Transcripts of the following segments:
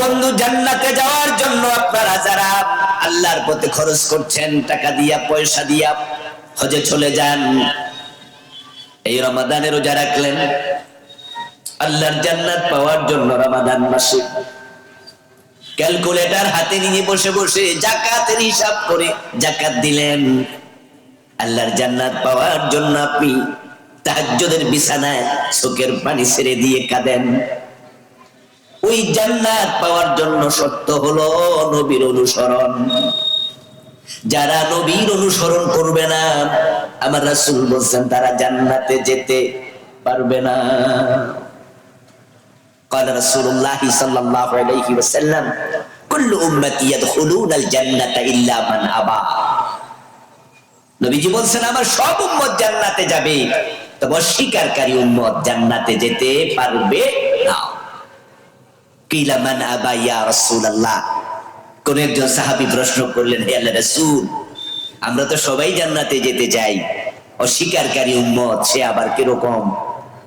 বন্ধু, জান্নাতে যাওয়ার জন্য আপনারা যারা আল্লাহর পথে খরচ করছেন, টাকা দিয়া পয়সা দিয়া হজে চলে যান, এই রমাদানে রোজা রাখলেন আল্লাহর জান্নাত পাওয়ার জন্য। রমাদান মাসে ক্যালকুলেটর হাতে নিয়ে বসে বসে যাকাতের হিসাব করে যাকাত দিলেন। আল্লাহর জান্নাত পাওয়ার জন্য আপনি তাহাজ্জুদের বিছানায় চোখের পানি ছেড়ে দিয়ে কাঁদেন। ওই জান্নাত পাওয়ার জন্য শর্ত হলো নবীর অনুসরণ। যারা নবীর অনুসরণ করবে না, আমার রাসূল বলেন তারা জান্নাতে যেতে পারবে না। قال رسول الله صلى الله عليه وسلم كل امتي يدخلون الجنه الا من ابى। নবীজি বলেন আমার সব উম্মত জান্নাতে যাবে, তবে অস্বীকারী উম্মত জান্নাতে যেতে পারবে না। কিলা মান আবা ইয়া রাসূলুল্লাহ। কোন একজন সাহাবী প্রশ্ন করলেন, হে আল্লাহর রাসূল, আমরা তো সবাই জান্নাতে যেতে চাই, অস্বীকারী উম্মত সে আবার কি রকম?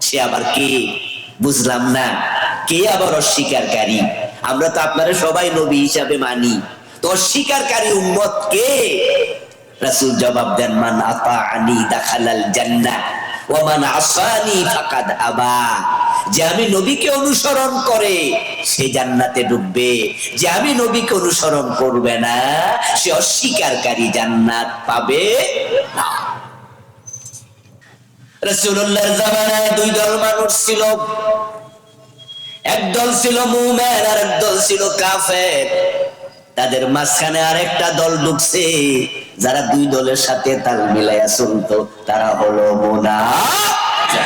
সে আবার কে? বুঝলাম না, কে আবার অস্বীকারী? আমরা তো আপনারা সবাই নবী হিসাবে মানি, তো অস্বীকারী উম্মত কে? রাসূল জবাব দেন, মান আতাআনি দাখালাল জান্নাহ ওয়া মান আসানি ফাকাদ আবা। যে আমি নবীকে অনুসরণ করে সে জান্নাতে ঢুকবে, যে আমি নবীকে অনুসরণ করবে না সে অস্বীকারী জান্নাত পাবে না। রাসূলুল্লাহর জামানায় দুই দল মানুষ ছিল, একদল ছিল মুমিন আর একদল ছিল কাফের। তাদের মাঝখানে আরেকটা দল ঢুকছে, যারা দুই দলের সাথে তাল মিলাইয়া চলতো, তারা হলো মুনাফিক।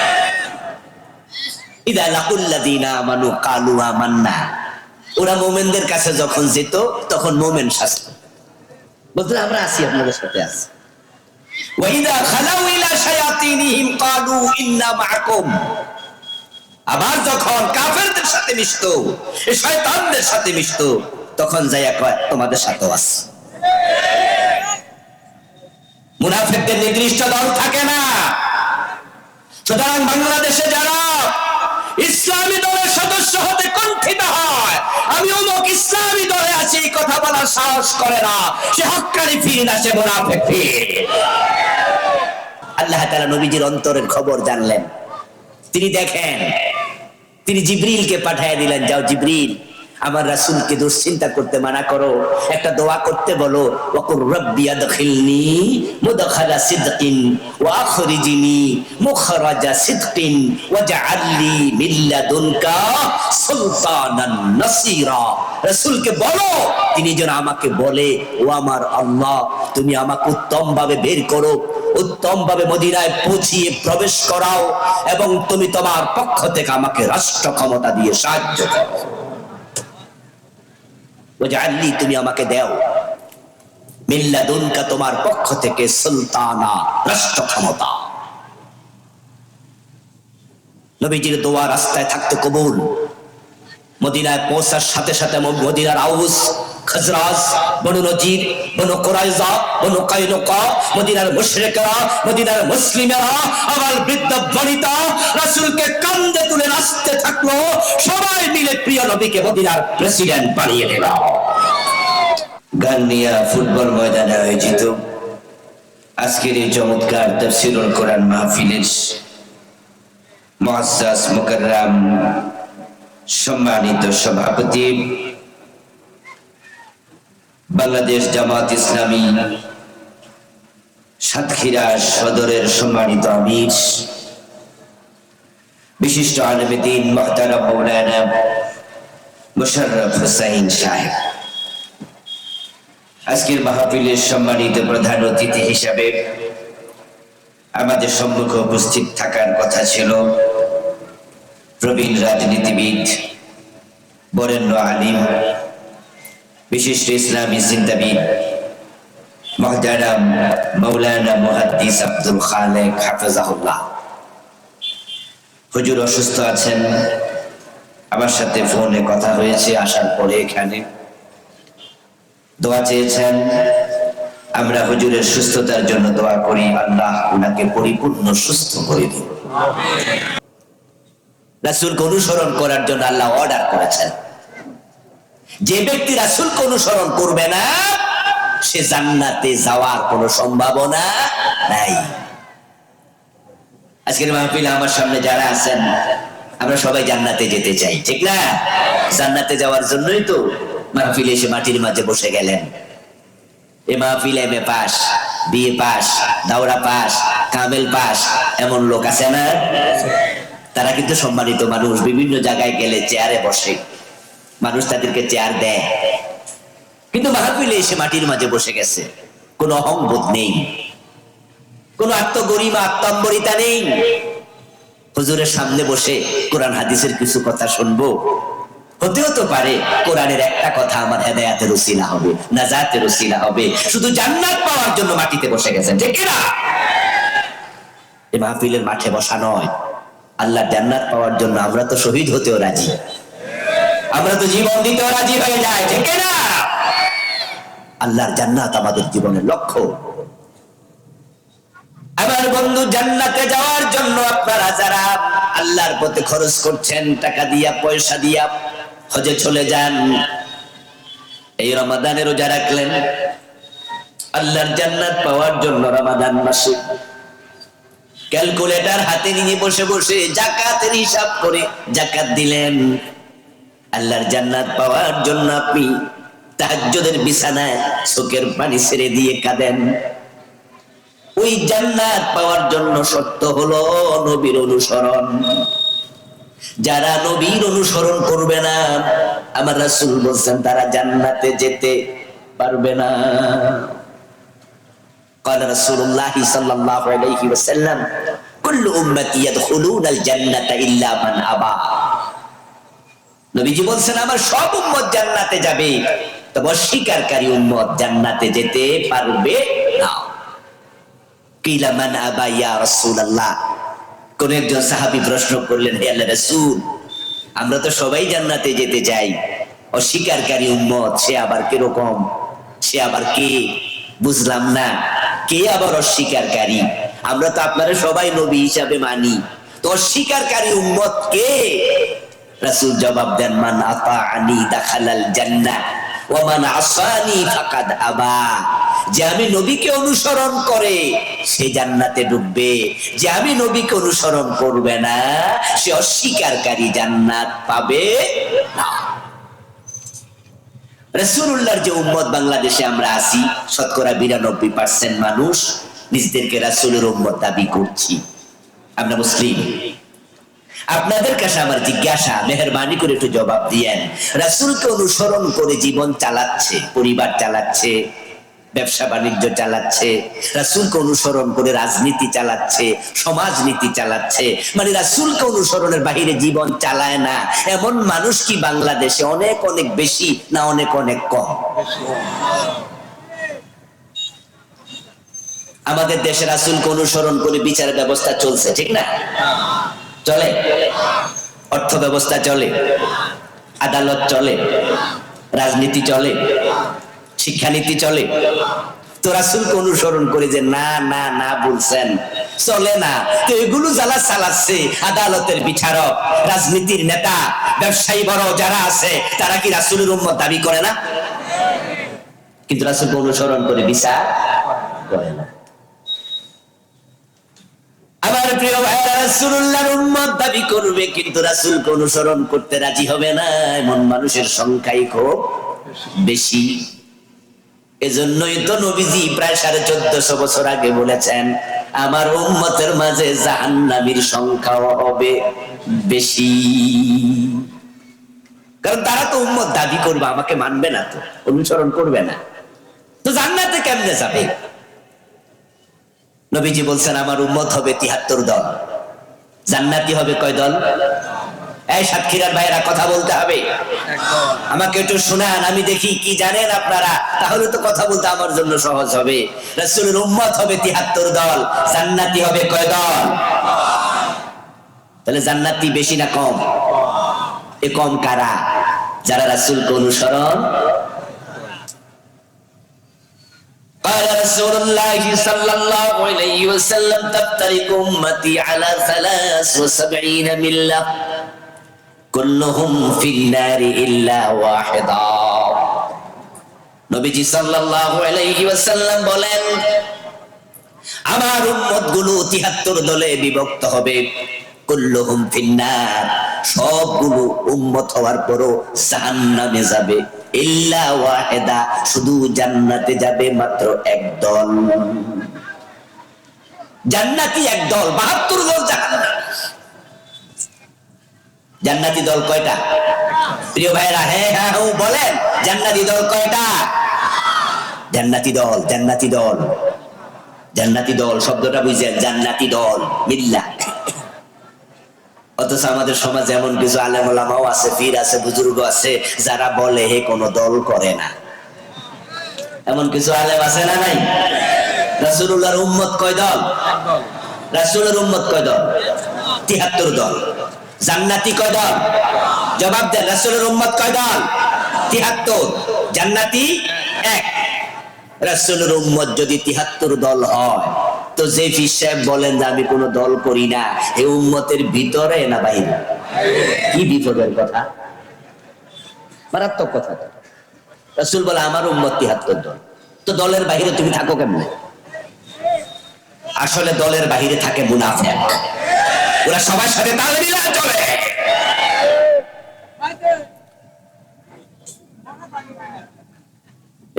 ইদা লাকুল্লাযিনা আমানু ক্বালু আমান্না। ওরা মুমিনদের কাছে যখন যেত তখন মুমিন শাসত, বলতো আমরা আছি, আপনাদের সাথে আছি। ওয়া ইদা খালাউ ইলা শায়াতিনিহিম ক্বালু ইন্না মাআকুম। আবার যখন কাফেরদের সাথে মিশতো, শয়তানদের সাথে মিশতো, তখন যাইয়া কয় তোমাদের সাথেও আছে। মুনাফিকদের নির্দিষ্ট দল থাকে না। সুতরাং বাংলাদেশে যারা ইসলামী দলের সদস্য হতে কুণ্ঠিত হয়, আমি অমুক ইসলামী দলে আছি কথা বলার সাহস করে না, সে হক্কানি ফির না, সে মুনাফিক ফির। আল্লাহ তাআলা নবীজির অন্তরের খবর জানলেন। তিনি দেখেন, তিনি জিবরিলকে পাঠিয়ে দিলেন, যাও জিবরিল, আমার রাসূলকে দুশ্চিন্তা করতে মানা করো, একটা দোয়া করতে বলো, ওয়াকুর রাব্বি আদখিলনি মুদখালা সিদকিন ওয়া আখরিজনি মুখরাজা সিদকিন ওয়াজআলনি মিন লাদুনকা সুলতানান নাসীরা। রাসূলকে বলো তিনি যেন আমাকে বলে, ও আমার আল্লাহ, তুমি আমাকে উত্তম ভাবে বের করো, উত্তম ভাবে মদিনায় পৌঁছিয়ে প্রবেশ করাও, এবং তুমি তোমার পক্ষ থেকে আমাকে রাষ্ট্র ক্ষমতা দিয়ে সাহায্য করো। ওয়াজআলনি, তুমি আমাকে দাও, মিন লাদুনকা, তোমার পক্ষ থেকে, সুলতানা, রাষ্ট্র ক্ষমতা। নবীজির দোয়া রাস্তায় থাকতে কবুল। মদিনায় পৌঁছার সাথে সাথে মদিনার আউস, খাজরাজ, বনু নজির, বনু কুরাইজা, বনু কাইনুকা, মদিনার মুশরিকরা, মদিনার মুসলিমেরা, আবার বৃদ্ধ বনিতা রাসূলকে কাঁধে তুলে নাচতে থাকলো। সবাই মিলে প্রিয় নবীকে মদিনার প্রেসিডেন্ট বানিয়ে দিল। গান্নিয়া ফুটবল ময়দানে আয়োজিত আজকের এই চমৎকার তাফসীরুল কোরআন মাহফিলের মুআজ্জাজ মুকাররম সম্মানিত সভাপতি, বাংলাদেশ জামাত ইসলামী সাতক্ষীরা সদরের সম্মানিত আমির, বিশিষ্ট আলেমে দ্বীন মুহতারাম মাওলানা মুশাররফ হোসাইন সাহেব, আজকের মাহফিলের সম্মানিত প্রধান অতিথি হিসাবে আমাদের সম্মুখে উপস্থিত থাকার কথা ছিল প্রবীণ রাজনীতিবিদ, বরেণ্য আলিম, বিশিষ্ট ইসলামী চিন্তাবিদ মুহতারাম মাওলানা মুহাদ্দিস আব্দুল খালেক হাফিজাহুল্লাহ। হুজুর অসুস্থ আছেন, আমার সাথে ফোনে কথা হয়েছে, আসার পরে এখানে দোয়া চেয়েছেন। আমরা হুজুরের সুস্থতার জন্য দোয়া করি, আল্লাহ উনাকে পরিপূর্ণ সুস্থ করে দিন। রাসূলকে অনুসরণ করার জন্য আল্লাহ অর্ডার করেছেন। যে ব্যক্তি রাসূলকে অনুসরণ করবে না সে জান্নাতে যাওয়ার কোনো সম্ভাবনা নাই। আজকের মাহফিলে আমার সামনে যারা আছেন আমরা সবাই জান্নাতে যেতে চাই, ঠিক না? জান্নাতে যাওয়ার জন্যই তো মাহফিলে এসে মাটির মাঝে বসে গেলেন। এই মাহফিলে এমএ পাস, বিএ পাস, দাওরা পাস, কামেল পাস এমন লোক আছে না? তারা কিন্তু সম্মানিত মানুষ। বিভিন্ন জায়গায় গেলে চেয়ারে বসে, মানুষ তাদেরকে চেয়ার দেয়, কিন্তু মাহফিলে এসে মাটির মাঝে বসে গেছে। কোনো অহংবোধ নেই, কোনো আত্মগরিমা আত্মম্বরিতা নেই। হুজুরের সামনে বসে কোরআন হাদিসের কিছু কথা শুনবো, হতেও তো পারে কোরআনের একটা কথা আমার হেদায়েতের উসিলা হবে, নাজাতের উসিলা হবে। শুধু জান্নাত পাওয়ার জন্য মাটিতে বসে গেছেন, ঠিক না? এই মাহফিলের মাঠে বসা নয়, আল্লাহ জান্নাত পাওয়ার জন্য আমরা তো শহীদ হতেও রাজি, আমরা তো জীবন দিতেও রাজি হয়ে যাই, ঠিক না? আল্লাহর জান্নাত আমাদের জীবনের লক্ষ্য। আমার বন্ধু, জান্নাতে যাওয়ার জন্য আপনারা যারা আল্লাহর পথে খরচ করছেন, টাকা দিয়া পয়সা দিয়া হজে চলে যান, এই রমাদানে রোজা রাখলেন আল্লাহর জান্নাত পাওয়ার জন্য। রমাদান মাসে ক্যালকুলেটর হাতে নিয়ে বসে বসে যাকাতের হিসাব করে যাকাত দিলেন। আল্লাহর জান্নাত পাওয়ার জন্য আপনি তাহাজ্জুদের বিছানায় চোখের পানি ছেড়ে দিয়ে কাঁদেন। ওই জান্নাত পাওয়ার জন্য শর্ত হলো নবীর অনুসরণ। যারা নবীর অনুসরণ করবে না, আমার রাসূল বলেন তারা জান্নাতে যেতে পারবে না। قال رسول الله صلى الله عليه وسلم كل امتي يدخلون الجنه الا من ابى। নবীজি বলেন আমার সব উম্মত জান্নাতে যাবে, তবে অস্বীকারী উম্মত জান্নাতে যেতে পারবে না। কিলা মান আবা ইয়া রাসূলুল্লাহ। কোন একজন সাহাবী প্রশ্ন করলেন, হে আল্লাহর রাসূল, আমরা তো সবাই জান্নাতে যেতে চাই, অস্বীকারী উম্মত সে আবার কিরকম, সে আবার কে? বুঝলাম না, কে আবার অস্বীকারী? আমরা তো আপনারা সবাই নবী হিসাবে মানি, তো অস্বীকারী উম্মত কে? রাসূল জবাব দেন, মান আতাআনি দাখালাল জান্নাহ ওয়া মান আসানি ফাকাদ আবা। যে আমি নবীকে অনুসরণ করে সে জান্নাতে ঢুকবে, যে আমি নবীকে অনুসরণ করবে না সে অস্বীকারী জান্নাত পাবে না। রাসূলুল্লাহর যে উম্মত বাংলাদেশে আমরা আছি, শতকরা ৯২% মানুষ নিজেদেরকে রাসূলের উম্মত দাবি করছি। আমরা মুসলিম। আপনাদের কাছে আমার জিজ্ঞাসা, মেহেরবানি করে একটু জবাব দিয়েন, রাসূলকে অনুসরণ করে জীবন চালাচ্ছে, পরিবার চালাচ্ছে, ব্যবসা বাণিজ্য চালাচ্ছে, রাসূলকে অনুসরণ করে রাজনীতি চালাচ্ছে, সমাজনীতি চালাচ্ছে, মানে রাসূলকে অনুসরণের বাহিরে জীবন চালায় না, এমন মানুষ কি বাংলাদেশে অনেক অনেক বেশি না অনেক অনেক কম? আমাদের দেশে রাসূলকে অনুসরণ করে বিচার ব্যবস্থা চলছে, ঠিক না? চলে, অর্থ ব্যবস্থা চলে, আদালত চলে, রাজনীতি চলে, শিক্ষানীতি চলে। তো রাসূলকে অনুসরণ করে যে না না না বলছেন চলে না, তো এগুলো যারা চালাচ্ছে, আদালতের বিচারক, রাজনীতির নেতা, ব্যবসায়ী বড় যারা আছে, তারা কি রাসূলের উম্মত দাবি করে না? কিন্তু রাসূলকে অনুসরণ করে বিচার করে না। আমার প্রিয় ভাইরা, রাসূলুল্লাহর উম্মত দাবি করবে কিন্তু রাসূলকে অনুসরণ করতে রাজি হবে না, এমন মানুষের সংখ্যাই খুব বেশি। এজন্যই তো নবীজি প্রায় 1450 বছর আগে বলেছেন, আমার উম্মতের মাঝে জাহান্নামীর সংখ্যাও হবে বেশি। কারণ তারা তো উম্মত দাবি করবে, আমাকে মানবে না, তো অনুসরণ করবে না, তো জান্নাতে কেমনে যাবে? নবীজি বলছেন আমার উম্মত হবে ৭৩ দল, জান্নাতি হবে কয় দল? এই সাতক্ষীরার ভাইরা কথা বলতে হবে, আমাকে একটু শোনান, আমি দেখি কি জানেন আপনারা, তাহলে তো কথা বলতে আমার জন্য সহজ হবে। রাসূলের উম্মত হবে ৭৩ দল, জান্নাতি হবে কয় দল? তাহলে জান্নাতি বেশি না কম? এ কম কারা? যারা রাসূলকে অনুসরণ। قال رسول الله صلى الله عليه وسلم تفترق أمتي على 73 ملة كلهم في النار إلا واحدا। নবীজি সাল্লাল্লাহু আলাইহি ওয়াসাল্লাম বলেন, আমার উম্মত গুলো 73 দলে বিভক্ত হবে, কুল্লুহুম ফিন্নার, সবগুলো উম্মত হওয়ার পরও জাহান্নামে যাবে, ইল্লা ওয়াহিদা, শুধু জান্নাতে যাবে মাত্র এক দল। জান্নাতি এক দল, 72 দল জাহান্নামী। জান্নাতি দল কয়টা প্রিয় ভাইরা? হ্যাঁ হ্যাঁ বলেন, জান্নাতি দল কয়টা? জান্নাতি দল, জান্নাতি দল, জান্নাতি দল শব্দটা বুঝেন, জান্নাতি দল মিল্লাহ। অথচ আমাদের সমাজে এমন কিছু আলেম ওলামাও আছে, পীর আছে, বুজুর্গ আছে, যারা বলে হে কোনো দল করে না। এমন কিছু আলেম আছে না নাই? রাসূলুল্লাহর উম্মত কয় দল? রাসূলের উম্মত কয় দল? 73 দল। জান্নাতি কয় দল? জবাব দেন, রাসূলের উম্মত কয় দল? 73। জান্নাতি এক। রাসূলের উম্মত যদি 73 দল হয়, তো যে পীর সাহেব বলেন যে আমি কোনো দল করি না, এই উম্মতের ভিতরে না বাইরে? কি বিপদের কথা, মারাত্মক কথা। রাসূল বলে আমার উম্মত 73 দল, তো দলের বাইরে তুমি থাকো কেমনে? আসলে দলের বাইরে থাকে মুনাফিক, ওরা সবার সাথে তাল মিলিয়ে চলে।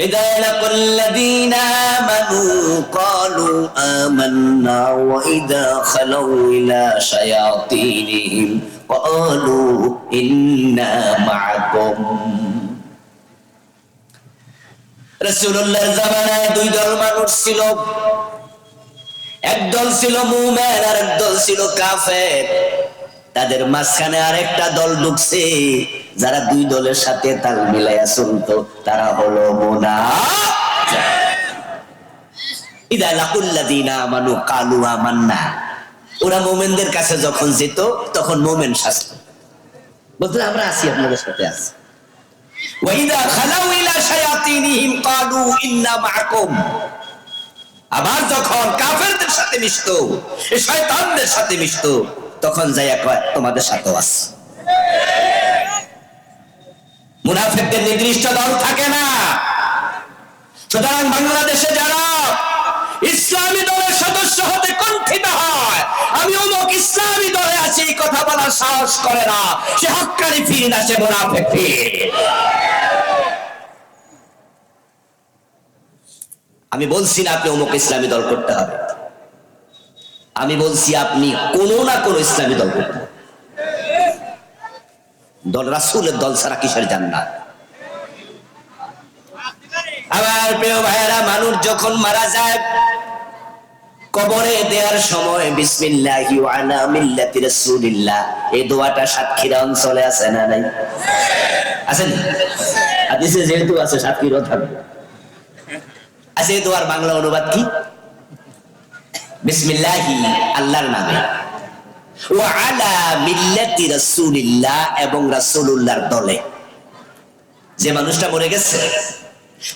إذا لقوا الذين آمنوا قالوا آمنا وإذا خلوا إلى شياطينهم قالوا إنا معكم। রাসূলুল্লাহর জামানায় দুই দল মানুষ ছিল, একদল ছিল মুমিন আর একদল ছিল কাফের। তাদের মাঝখানে আরেকটা দল ঢুকছে, যারা দুই দলের সাথে তাল মিলাইয়া চলতো, তারা হলো মুনাফিক। ইদা লাকুল্লাযিনা আমানু ক্বালু আমান্না, ওরা মুমিনদের কাছে যখন যেত তখন মুমিন শাস্ত বলতো আমরা আছি, আপনাদের সাথে আছি। ওয়া ইদা খালাউ ইলা শায়াতিনিহিম ক্বালু ইন্না মাআকুম, আবার যখন কাফেরদের সাথে মিশতো, শয়তানদের সাথে মিশতো, তখন যাইয়া কয় তোমাদের সাথে আছে। মুনাফিকদের নির্দিষ্ট দল থাকে না। সুতরাং বাংলাদেশে যারা ইসলামী দলের সদস্য হতে কুণ্ঠিত হয়, আমি অমুক ইসলামী দলে আছি এই কথা বলার সাহস করে না, সে হক্কানি পীর না, সে মুনাফিক পীর। আমি বলছি না আপনি অমুক ইসলামী দল করতে হবে, আমি বলছি আপনি কোনো না কোনো ইসলামী দল করতে হবে। দল রাসূলের দল ছাড়া কিসের জান্নাত? আমার প্রিয় ভাইয়েরা, মানুষ যখন মারা যায়, কবরে দেওয়ার সময় বিসমিল্লাহি ওয়া আলা মিল্লাতি রাসূলিল্লাহ এই দোয়াটা সাতক্ষীরা অঞ্চলে আছে না নাই? আছে না? হাদিসে যেহেতু আছে সাতক্ষীরা থাকবে। আচ্ছা, এই দোয়ার বাংলা অনুবাদ কি? বিসমিল্লাহি, আল্লাহর নামে, ওয়া আলা মিল্লাতি রাসূলিল্লাহ, এবং রাসূলুল্লাহর দলে। যে মানুষটা মরে গেছে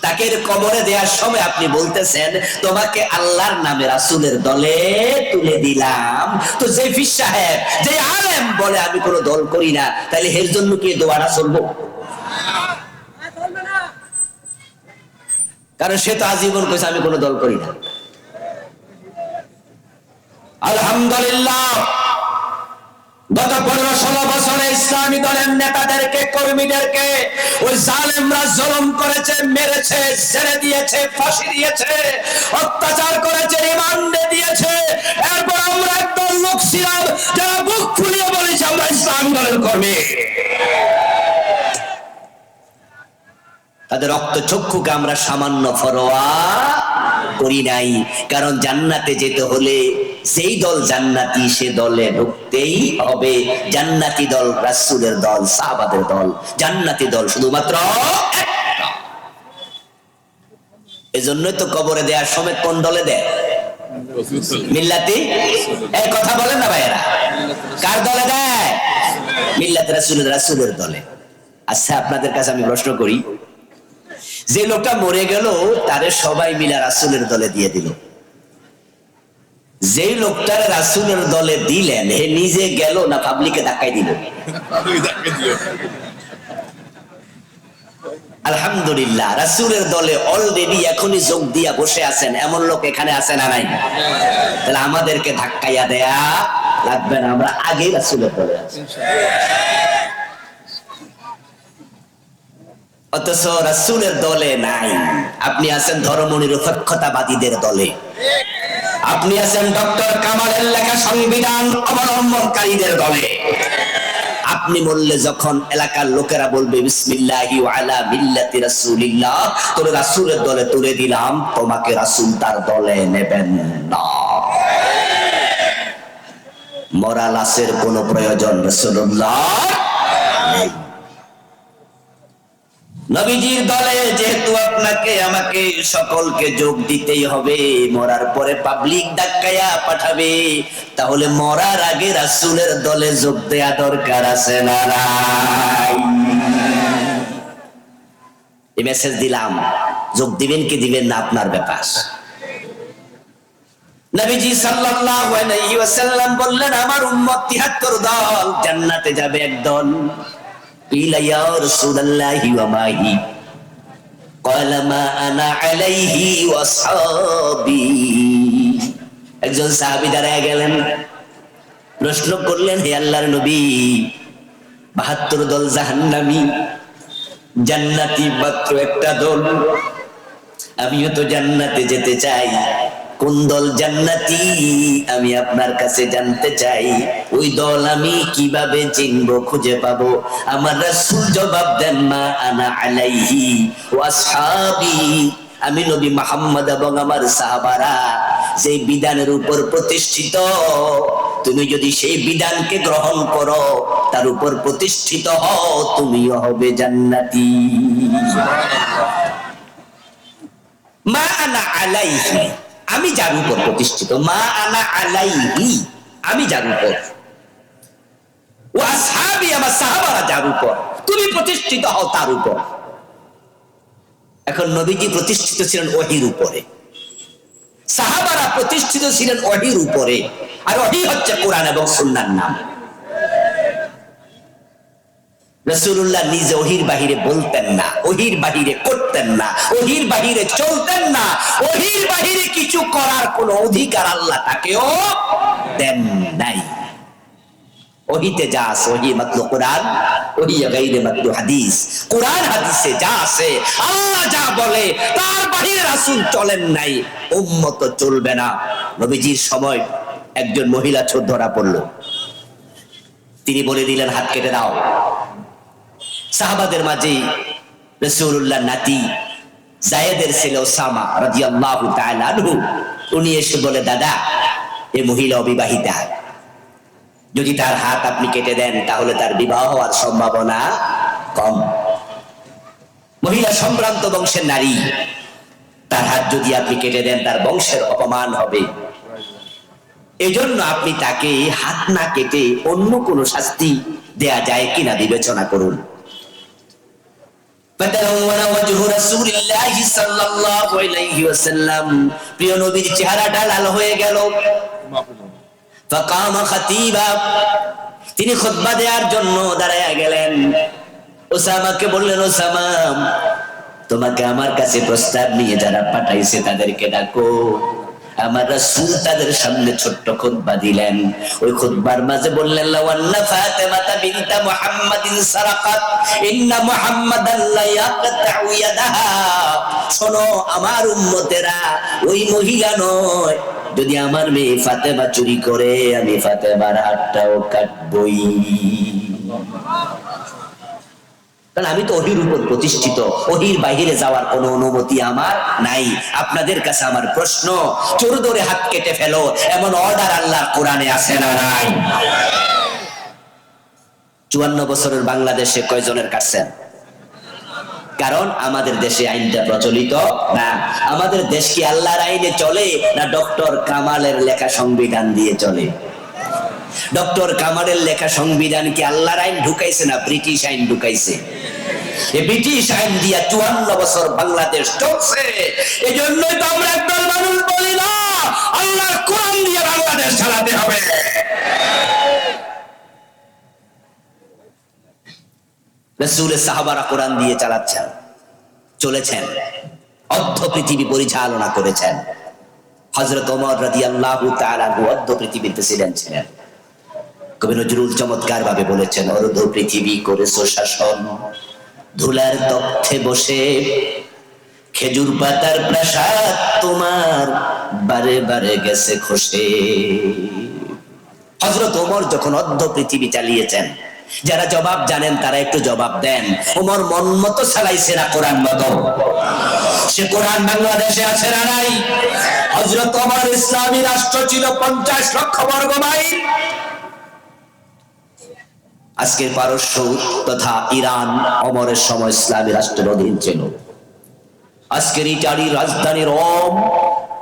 তাকে কবরে দেওয়ার সময় আপনি বলতেছেন তোমাকে আল্লাহর নামে রাসূলের দলে তুলে দিলাম। তো যে পীর সাহেব, যে আলেম বলে আমি কোনো দল করি না, তাহলে এর জন্য কি দোয়াটা চলবো? কারণ সে তো আজীবন কইছে আমি কোনো দল করি না। আলহামদুলিল্লাহ, গত 15-16 বছরে ইসলামী দলের নেতাদেরকে, কর্মীদেরকে ওই জালেমরা জুলুম করেছে, মেরেছে, ছেড়ে দিয়েছে, ফাঁসি দিয়েছে, অত্যাচার করেছে, রিমান্ডে দিয়েছে। এরপর আমরা একদল লোক ছিলাম যারা বুক ফুলিয়ে বলেছে আমরা ইসলামী দলের কর্মী। তাদের রক্ত চক্ষুকে আমরা সামান্য পরোয়া করি নাই, কারণ জান্নাতে যেতে হলে সেই দল জান্নাতি, সে দলে ঢুকতেই হবে। জান্নাতি দল রাসূলের দল, সাহাবাদের দল। জান্নাতি দল শুধুমাত্র একটা। এজন্যই তো কবরে দেওয়ার সময় কোন দলে দেয়? মিল্লাতি। এই কথা বলেন না ভাইয়েরা, কার দলে দেয়? মিল্লাতে রাসূলের দলে। আচ্ছা, আপনাদের কাছে আমি প্রশ্ন করি, যে লোকটা মরে গেল তারে সবাই মিলে রাসূলের দলে দিয়ে দিল, যেই লোকটার রাসূলের দলে দিলেন হে নিজে গেল না পাবলিকে ধাক্কাই দিল? আলহামদুলিল্লাহ, রাসূলের দলে অলরেডি এখনই যোগ দিয়া বসে আছেন এমন লোক এখানে আছে না নাই? তাহলে আমাদেরকে ধাক্কাইয়া দেয়া লাগবে না, আমরা আগেই রাসূলের দলে আছি। অথচ রাসূলের দলে নাই। আপনি আছেন ধর্মনিরপেক্ষতাবাদীদের দলে, আপনি আছেন ডক্টর কামালের লেখা সংবিধান অবলম্বনকারীদের দলে। আপনি বললে যখন এলাকার লোকেরা বলবে বিসমিল্লাহি ওয়া আলা মিল্লাতি রাসূলিল্লাহ, তোরে রাসূলের দলে তুলে দিলাম, তোমাকে রাসূল তার দলে নেবেন না। মরা লাশের কোনো প্রয়োজন রাসূলুল্লাহ নেই। নবীজির দলে যেহেতু আপনাকে আমাকে সকলকে যোগ দিতেই হবে, মরার পরে পাবলিক ডাক্কায়া পাঠাবে, তাহলে মরার আগে রাসূলের দলে যোগ দেয়া দরকার আছে না নাই? এই মেসেজ দিলাম, যোগ দিবেন কি দিবেন না আপনার ব্যাপার। নবীজি সাল্লাল্লাহু আলাইহি ওয়াসাল্লাম বললেন, আমার উম্মত ৭৩ দল, জান্নাতে যাবে একদল। ইলা ইয়া রাসূলুল্লাহি ওয়া মা হি? ক্বালা মা আনা আলাইহি ওয়া আসহাবি। একজন সাহাবী দাঁড়ায় গেলেন, প্রশ্ন করলেন, হে আল্লাহর নবী, ৭২ দল জাহান্নামী, জান্নাতি মাত্র একটা দল, আমিও তো জান্নাতে যেতে চাই, কোন দল জান্নাতি আমি আপনার কাছে জানতে চাই, ওই দল আমি কিভাবে চিনবো, খুঁজে পাবো? আমার রাসূল জবাব দেন, মা আনা আলাইহি ওয়া আসহাবি, আমি নবী মুহাম্মদ এবং আমার সাহাবারা যে বিধানের উপর প্রতিষ্ঠিত, তুমি যদি সেই বিধানকে গ্রহণ করো, তার উপর প্রতিষ্ঠিত হও, তুমিও হবে জান্নাতি। মা আনা আলাইহি, আমি যার উপর প্রতিষ্ঠিত, মা আনা আলাইহি, আমি যার উপর, ওয়া আসহাবি, আমার সাহাবারা যার উপর, তুমি প্রতিষ্ঠিত হও তার উপর। এখন নবীজি প্রতিষ্ঠিত ছিলেন ওহীর উপরে, সাহাবারা প্রতিষ্ঠিত ছিলেন ওহীর উপরে, আর ওহী হচ্ছে কোরআন এবং সুন্নাহর নাম। রাসূলুল্লাহ নিজে ওহীর বাহিরে বলতেন না, ওহীর বাহিরে করতেন না, ওহীর বাহিরে চলতেন না, ওহীর বাহিরে কিছু করার কোনো অধিকার আল্লাহ তাকেও দেন নাই। ওহীতে যা আছে, ওহী মাতলু কোরআন, ওহী গায়রে মাতলু হাদিস। কোরআন হাদিসে যা আছে, আল্লাহ যা বলে তার বাহিরে রাসূল চলেন নাই, উম্মত চলবে না। নবীজির সময় একজন মহিলা চোর ধরা পড়লো, তিনি বলে দিলেন, হাত কেটে দাও। সাহাবাদের মাঝে রাসূলুল্লাহ নাতি যায়েদের ছেলে ওসামা রাদিয়াল্লাহু তাআলা আনহু, উনি এসে বলে, দাদা, এই মহিলা অবিবাহিতা, যদি তার হাত আপনি কেটে দেন তাহলে তার বিবাহ হওয়ার সম্ভাবনা কম। মহিলা সম্ভ্রান্ত বংশের নারী, তার হাত যদি আপনি কেটে দেন তার বংশের অপমান হবে, এজন্য আপনি তাকে হাত না কেটে অন্য কোন শাস্তি দেয়া যায় কিনা বিবেচনা করুন। প্রিয় নবীর চেহারাটা লাল হয়ে গেল। তিনি খুতবা দেওয়ার জন্য দাঁড়ায় গেলেন। ওসামাকে বললেন, ওসামা, তোমাকে আমার কাছে প্রস্তাব নিয়ে যারা পাঠাইছে তাদেরকে ডাকো। আমার রাসূল তাদের সামনে ছোট্ট খুতবা দিলেন। ওই খুতবার মাঝে বললেন, লাওয়ান্না ফাতিমাতা বিনতা মুহাম্মাদিন সারাকাত ইন্না মুহাম্মাদান লা ইয়াকতাউ ইয়াদাহা। শোনো আমার উম্মতেরা, ওই মহিলা নয়, যদি আমার মেয়ে ফাতেমা চুরি করে আমি ফাতেমার হাতটাও কাটবই। কারণ আমি তো ওহীর উপর প্রতিষ্ঠিত, ওহীর বাইরে যাওয়ার কোনো অনুমতি আমার নাই। আপনাদের কাছে আমার প্রশ্ন, চোর ধরে হাত কেটে ফেলো এমন অর্ডার আল্লাহর কোরআনে আছে না নাই? 54 বছরের বাংলাদেশে কয়জনের কাটছেন? কারণ আমাদের দেশে আইনটা প্রচলিত না। আমাদের দেশ কি আল্লাহর আইনে চলে না ডক্টর কামালের লেখা সংবিধান দিয়ে চলে? ডক্টর কামালের লেখা সংবিধান কি আল্লাহর আইন ঢুকাইছে না ব্রিটিশ আইন ঢুকাইছে? এই ব্রিটিশ আইন দিয়া 54 বছর বাংলাদেশ চলছে। এজন্যই তো আমরা একদল মানুষ বলি না, আল্লাহর কোরআন দিয়ে বাংলাদেশ চালাতে হবে। রাসূলের সাহাবারা কোরআন দিয়ে চালাচ্ছেন। চলেছেন, অর্ধ পৃথিবী পরিচালনা করেছেন। হযরত ওমর রাদিয়াল্লাহু তাআলা অর্ধ পৃথিবীর প্রেসিডেন্ট ছিলেন। কবি নজরুল চমৎকার ভাবে বলেছেন, অর্ধ পৃথিবী করেছো শাসন, ধুলার তখ্তে বসে খেজুর পাতার প্রাসাদ তোমার বারে বারে গেছে খসে। হযরত ওমর যখন অর্ধ পৃথিবী চালিয়েছেন, যারা জবাব জানেন তারা একটু জবাব দেন। ওমর মন মতো চালাইছে না কোরআন মতো? সে কোরআন বাংলাদেশে আছে না নাই? হযরত ওমর ইসলামী রাষ্ট্র ছিল 50 লক্ষ বর্গ মাইল। আজকের পারস্য তথা ইরান ওমরের সময় ইসলামী রাষ্ট্রের অধীন ছিল। আজকের ইটালির রাজধানী রোম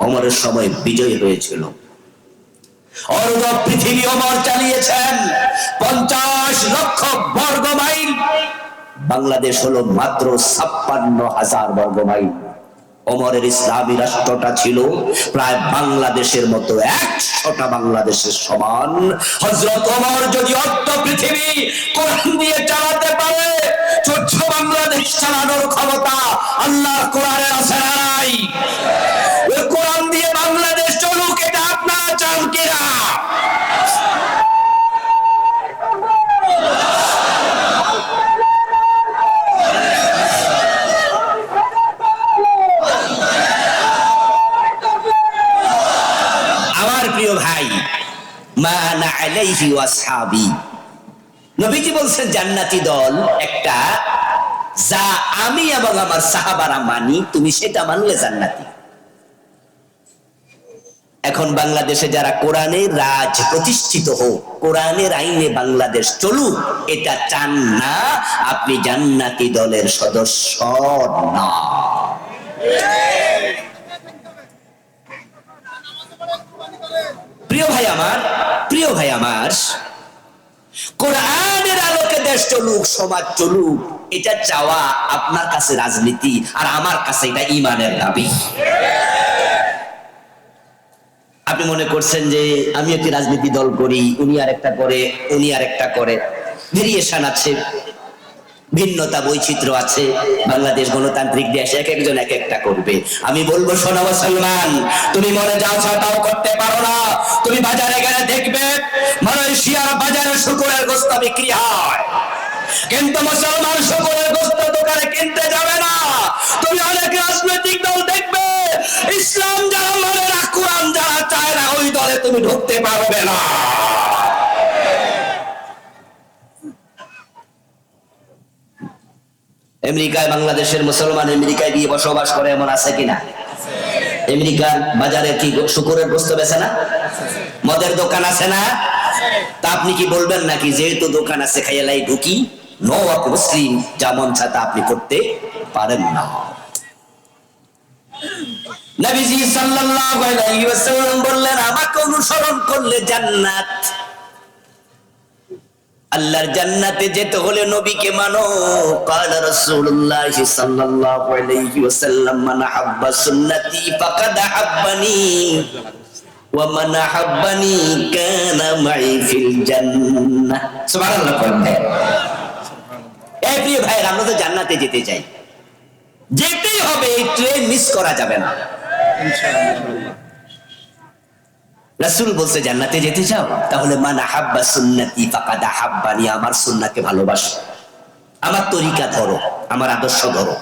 ওমরের সময় বিজয় হয়েছিল। অর্ধ পৃথিবী ওমর চালিয়েছেন 50 লক্ষ বর্গ মাইল। বাংলাদেশ হলো মাত্র 56,000 বর্গ মাইল। ওমরের ইসলামী রাষ্ট্রটা ছিল প্রায় বাংলাদেশের মতো 100টা বাংলাদেশের সমান। হযরত ওমর যদি অর্ধ পৃথিবী কোরআন দিয়ে চালাতে পারে, ছোট্ট বাংলাদেশ চালানোর ক্ষমতা আল্লাহর কোরআনের আছে না নাই? ওই কোরআন দিয়ে বাংলাদেশ চলুক, এটা আপনারা চান কিনা? আমার প্রিয় ভাই, মা আনা আলাইহি ওয়া আসহাবি, নবীজি বলছেন জান্নাতি দল একটা, যা আমি এবং আমার সাহাবারা মানি, তুমি সেটা মানলে জান্নাতি। এখন বাংলাদেশে যারা কোরআনের রাজ প্রতিষ্ঠিত হোক, কোরআনের আইনে বাংলাদেশ চলুক, এটা চান না, আপনি জান্নাতি দলের সদস্য না। প্রিয় ভাই আমার, কোরআনের আলোকে দেশ চলুক, সমাজ চলুক, এটা চাওয়া আপনার কাছে রাজনীতি, আর আমার কাছে এটা ঈমানের দাবি। আপনি মনে করছেন যে আমি একটি রাজনীতি দল করি, উনি আর একটা করে, উনি আর একটা করে, ভেরিয়েশন আছে, ভিন্নতা বৈচিত্র্য আছে। বাংলাদেশ গণতান্ত্রিক দেশ, এক একজন এক একটা করবে। আমি বলবো, শোনো মুসলমান, তুমি মনে যাও তাও করতে পারো না। তুমি বাজারে গেলে দেখবে মালয়েশিয়ার বাজারে শুকরের গোশত বিক্রি হয়, কিন্তু মুসলমান শুকরের গোশত দোকানে কিনতে যাবে না। তুমি অনেক রাজনৈতিক দল দেখবে, ইসলাম যারা মানে না, কোরআন যারা চায় না, ওই দলে তুমি ঢুকতে পারবে না। আমেরিকায় বাংলাদেশের মুসলমান আমেরিকায় গিয়ে বসবাস করে, এমন আছে কিনা? আমেরিকার বাজারে কি শুকরের গোশত বেচে না? মদের দোকান আছে না? তা আপনি কি বলবেন নাকি যেহেতু দোকান আছে খাইয়ালাই ঢুকি? নো, আপনি মুসলিম, যা মন চায় তা আপনি করতে পারেন না। নবীজি সাল্লাল্লাহু আলাইহি ওয়াসাল্লাম বললেন, আমাকে অনুসরণ করলে জান্নাত। আল্লাহর জান্নাতে যেতে হলে নবীকে মানো। ক্বালা রাসূলুল্লাহ সাল্লাল্লাহু আলাইহি ওয়াসাল্লাম, মান হাব্বা সুন্নতি ফাকাদ হাব্বানি ওয়া মান হাব্বানি কানা মাই ফিল জান্নাহ। সুবহানাল্লাহ। এই প্রিয় ভাই, আমরা তো জান্নাতে যেতে চাই, যেতেই হবে, এই ট্রেন মিস করা যাবে না ইনশাআল্লাহ। রাসূল বলছে জান্নাতে যেতে চাও, তাহলে মান হাব্বা সুন্নতি ফাকাদ হাব্বানি, আমার সুন্নাহকে ভালোবাসো, আমার তরিকা ধরো, আমার আদর্শ ধরো।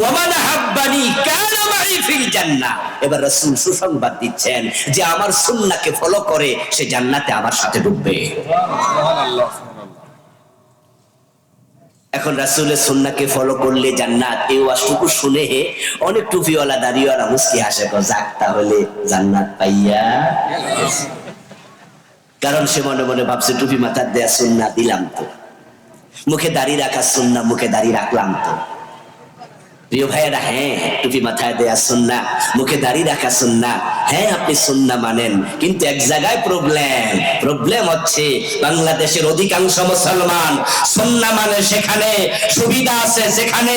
ওয়া মান হাব্বানি কানা মাই ফিল জান্নাহ। এবার রাসূল সুসংবাদ দিচ্ছেন যে আমার সুন্নাহকে ফলো করে সে জান্নাতে আমার সাথে ঢুকবে। সুবহানাল্লাহ। এখন রাসূলের সুন্নাহকে ফলো করলে জান্নাত, এই ওয়াজটুকু শুনে অনেক টুপিওয়ালা দাড়িওয়ালা মুস্কি হাসে, যাক তাহলে জান্নাত পাইয়া। কারণ সে মনে মনে ভাবছে টুপি মাথার দেয়া সুন্নাহ দিলাম তো, মুখে দাড়ি রাখা সুন্নাহ, মুখে দাড়ি রাখলাম তো। প্রিয় ভাইয়েরা, হ্যাঁ, টুপি মাথায় দেয়া সুন্নাহ, মুখে দাড়ি রাখা সুন্নাহ, হ্যাঁ আপনি সুন্নাহ মানেন, কিন্তু এক জায়গায় প্রবলেম হচ্ছে, বাংলাদেশের অধিকাংশ মুসলমান সুন্নাহ মানে সেখানে সুবিধা আছে, যেখানে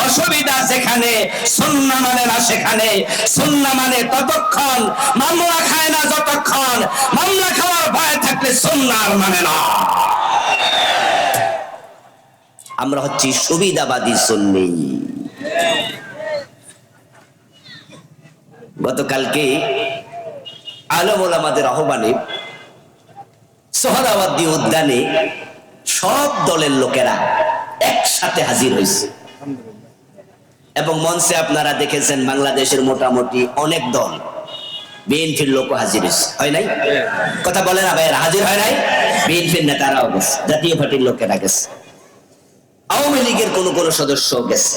অসুবিধা, যেখানে সুন্নাহ মানে না সেখানে সুন্নাহ মানে ততক্ষণ মামলা খায় না, যতক্ষণ মামলা খাওয়ার ভয় থাকলে সুন্নাহ মানে না। আমরা হচ্ছি সুবিধাবাদী সুন্নি। গতকালকে আলেম ওলামাদের আহ্বানে সোহরাওয়ার্দী উদ্যানে সব দলের লোকেরা একসাথে হাজির হয়েছে এবং মঞ্চে আপনারা দেখেছেন বাংলাদেশের মোটামুটি অনেক দল, বিএনপির লোক হাজির হয়েছে, হয় নাই? কথা বলে না ভাই, হাজির হয় নাই? বিএনপির নেতারাও গেছে, জাতীয় পার্টির লোকেরা গেছে, আওয়ামী লীগের কোন কোন সদস্য গেছে,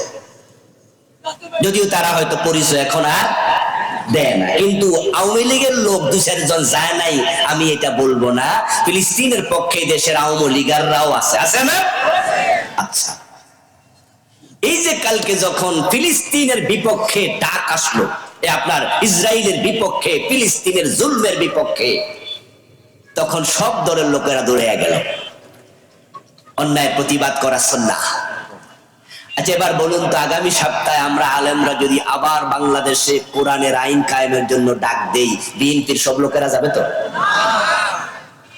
যদিও তারা হয়তো পরিচয় এখন আর দেয় না, কিন্তু আওয়ামী লীগের লোক দু চারজন যায় নাই আমি এটা বলবো না। ফিলিস্তিনের পক্ষে দেশের আওয়ামী লীগাররাও আছে, আছে না? আচ্ছা, এই যে কালকে যখন ফিলিস্তিনের বিপক্ষে ডাক আসলো, আপনার ইসরায়েলের বিপক্ষে, ফিলিস্তিনের জুলমের বিপক্ষে, তখন সব দলের লোকেরা দৌড়ে গেল অন্যায় প্রতিবাদ করার সুন্নাহ। আচ্ছা, এবার বলুন তো, আগামী সপ্তাহে আমরা আলেমরা যদি আবার বাংলাদেশে কোরআনের আইন কায়েমের জন্য ডাক দেই, বিএনপির সব লোকেরা যাবে তো?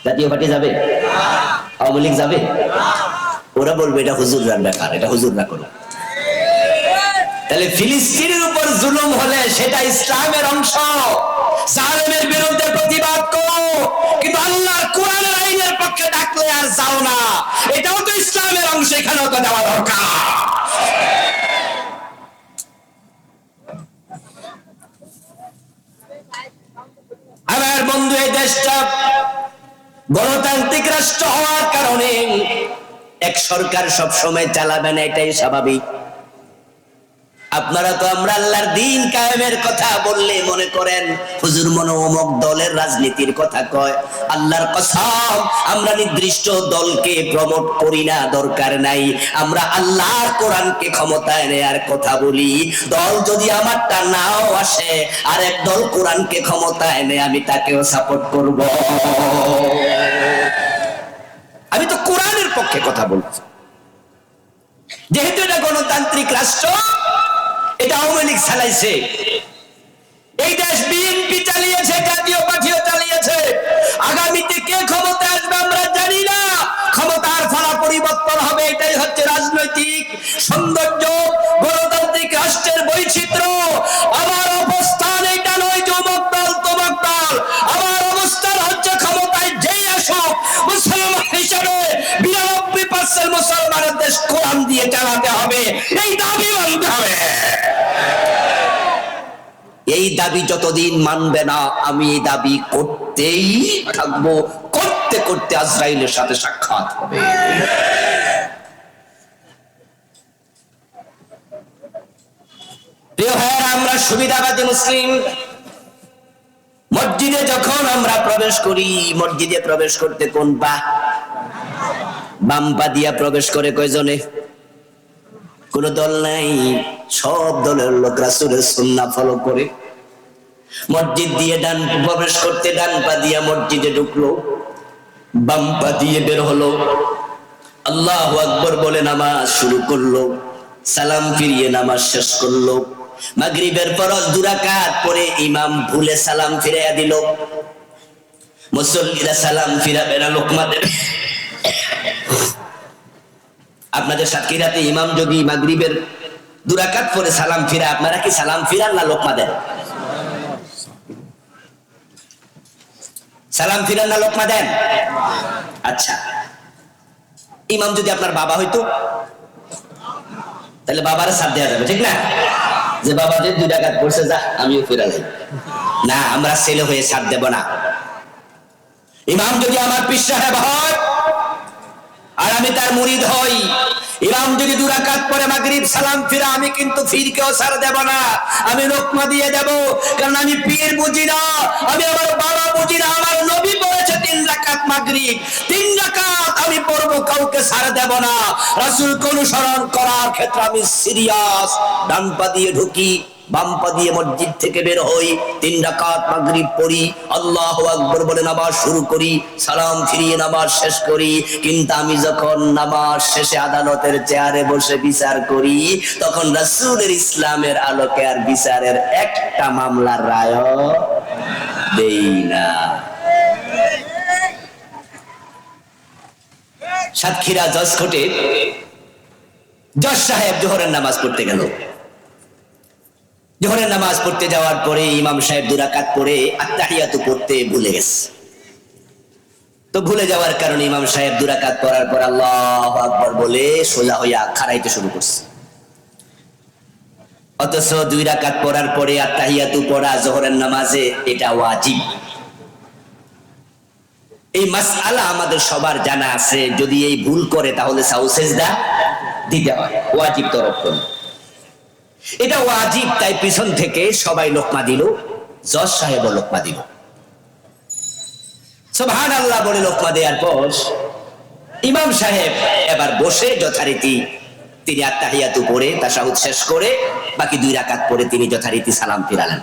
জাতীয় পার্টি যাবে? আওয়ামী লীগ যাবে? ওরা বলবে এটা হুজুররার ব্যাপার, এটা হুজুররা করো। তাহলে ফিলিস্তিনের উপর জুলুম হলে সেটা ইসলামের অংশ, জালেমের বিরুদ্ধে প্রতিবাদ করো, কিন্তু আল্লাহর কোরআনের আইনের পক্ষে ডাকলে আর যাও না, এটাও তো ইসলামের অংশ, এখানেও তো দেওয়া দরকার। আমার বন্ধু, এই দেশটা গণতান্ত্রিক রাষ্ট্র হওয়ার কারণে এক সরকার সব সময় চালাবে না, এটাই স্বাভাবিক। আপনারা তো আমরা আল্লাহর দ্বীন কায়েমের কথা বললে মনে করেন হুজুর মনে অমুক দলের রাজনীতির কথা কয়। আল্লাহর কসম, আমরা নির্দিষ্ট দলকে প্রমোট করি না, দরকার নাই। আমরা আল্লাহর কোরআনকে ক্ষমতায় নেয়ার কথা বলি। দল যদি আমারটা নাও আসে, আর এক দল কোরআনকে ক্ষমতায় নেয়, আমি তাকেও সাপোর্ট করব। আমি তো কোরআনের পক্ষে কথা বলছি। যেহেতু এটা গণতান্ত্রিক রাষ্ট্র, এটা আওয়ামী লীগ চালাইছে, এই দেশ বিএনপি চালিয়েছে, জাতীয় পার্টিও চালিয়েছে। আগামীতে কে ক্ষমতা আসবে আমরা জানি না, ক্ষমতার ফলা পরিবর্তন হবে, এটাই হচ্ছে রাজনৈতিক সৌন্দর্য, গণতান্ত্রিক রাষ্ট্রের বৈচিত্র্য। আমার অবস্থান এটা নয় যে অমুক দল তমুক দল, আমার অবস্থান হচ্ছে ক্ষমতায় যেই আসুক, মুসলমান হিসেবে 92% মুসলমানের দেশ কোরআন দিয়ে চালাতে হবে, এই দাবি মানতে হবে। এই দাবি যতদিন মানবে না, আমি এই দাবি করতেই থাকবো, করতে করতে আজরাইলের সাথে সাক্ষাৎ হবে। প্রিয় ভাইরা, আমরা সুবিধাবাদী মুসলিম। মসজিদে যখন আমরা প্রবেশ করি, মসজিদে প্রবেশ করতে কোন বাম পা দিয়া প্রবেশ করে কয়জনে? কোন দল নাই, সব দলের লোক রাসূলের সুন্নাহ ফলো করে। মসজিদ দিয়ে ডান প্রবেশ করতে ডান পা দিয়া মসজিদে ঢুকলো, বাম পা দিয়ে বের হলো, আল্লাহু আকবার বলে নামাজ শুরু করলো, সালাম ফিরিয়ে নামাজ শেষ করলো। মাগরিবের ফরজ 2 রাকাত পরে ইমাম ভুলে সালাম ফিরাইয়া দিল, মুসল্লিরা সালাম ফিরাবে না, লোকমা দেবে। আপনাদের সাতক্ষীরাতে ইমাম যদি মাগরিবের 2 রাকাত পরে সালাম ফিরা, আপনারা কি সালাম ফিরান না লোকমা দেন? সালাম ফিরান না লোকমা দেন? আচ্ছা, ইমাম যদি আপনার বাবা হইতো, তাহলে বাবারে সাথ দেওয়া যাবে, ঠিক না? যে বাবা যে 2 রাকাত পড়ছে, যা আমিও ফিরালাই। না, আমরা ছেলে হয়ে সাথ দেব না। ইমাম যদি আমার পীর সাহেব হয় আর আমি তার মুরিদ হই, ইমাম যদি 2 রাকাত পরে মাগরিব সালাম ফিরা, আমি কিন্তু ফিরকেও ছাড় দেব না, আমি লোকমা দিয়ে দেব। কারণ আমি পীর বুঝি না, আমি আমার বাবা বুঝি না। আমার নবী পড়েছে 3 রাকাত মাগরিব, 3 রাকাত আমি পড়বো, কাউকে ছাড় দেব না। রাসূলকে অনুসরণ করার ক্ষেত্রে আমি সিরিয়াস। ডান পা দিয়ে ঢুকি, বাম পা দিয়ে মসজিদ থেকে বের হই, 3 রাকাত মাগরিব পড়ি, আল্লাহু আকবার বলে নামাজ শুরু করি, সালাম ফিরিয়ে নামাজ শেষ করি। কিন্তু আমি যখন নামাজ শেষে আদালতের চেয়ারে বসে বিচার করি, তখন রাসূলের ইসলামের আলোকে আর বিচারের একটা মামলার রায় দেই না। সাতক্ষীরা জজ কোর্টে জজ সাহেব জোহরের নামাজ পড়তে গেল। জোহরের নামাজ পড়তে যাওয়ার পরে ইমাম সাহেব 2 রাকাত পড়ে আত্তাহিয়াতু পড়তে ভুলে গেছে। তো ভুলে যাওয়ার কারণে ইমাম সাহেব 2 রাকাত পড়ার পর আল্লাহু আকবার বলে সোজা হইয়া খাড়াইতে শুরু করছে। অথচ 2 রাকাত পড়ার পরে আত্তাহিয়াতু পড়া জোহরের নামাজে এটা ওয়াজিব। এই মাসআলা আমাদের সবার জানা আছে, যদি এই ভুল করে তাহলে সাউ সিজদা দিতে হয়, ওয়াজিব তরফ করে। এটা ওয়াজিব, তাই পিছন থেকে সবাই লোকমা দিল, জজ সাহেবও লোকমা দিল। সুবহানাল্লাহ বলে লোকমা দেওয়ার পর ইমাম সাহেব এবার বসে যথারীতি তিনি আত্তাহিয়াতু পড়ে তাশাহুদ শেষ করে বাকি 2 রাকাত পড়ে তিনি যথারীতি সালাম ফিরালেন।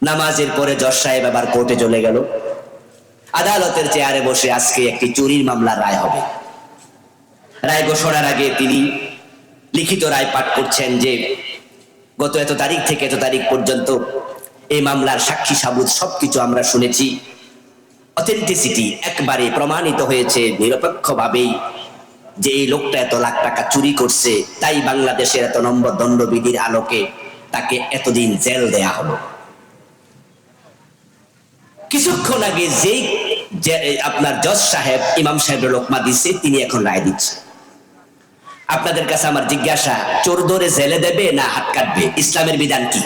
নামাজের পরে জজ সাহেব আবার কোর্টে চলে গেল। আদালতের চেয়ারে বসে আজকে একটি চুরির মামলার রায় হবে। রায় ঘোষণার আগে তিনি লিখিত রায় পাঠ করছেন যে গত এত তারিখ থেকে এত তারিখ পর্যন্ত এই মামলার সাক্ষী সাবুত সবকিছু আমরা শুনেছি, অথেন্টিসিটি একবারে প্রমাণিত হয়েছে নিরপেক্ষভাবেই যে এই লোকটা এত লাখ টাকা চুরি করছে, তাই বাংলাদেশের এত নম্বর দণ্ডবিধির আলোকে তাকে এতদিন জেল দেয়া হলো। কিছুক্ষণ আগে যেই আপনার জজ সাহেব ইমাম সাহেবের লোকমা দিচ্ছে তিনি এখন রায় দিচ্ছে। আপনাদের কাছে আমার জিজ্ঞাসা, চোর ধরে জেলে দেবে না হাত কাটবে? ইসলামের বিধান কি?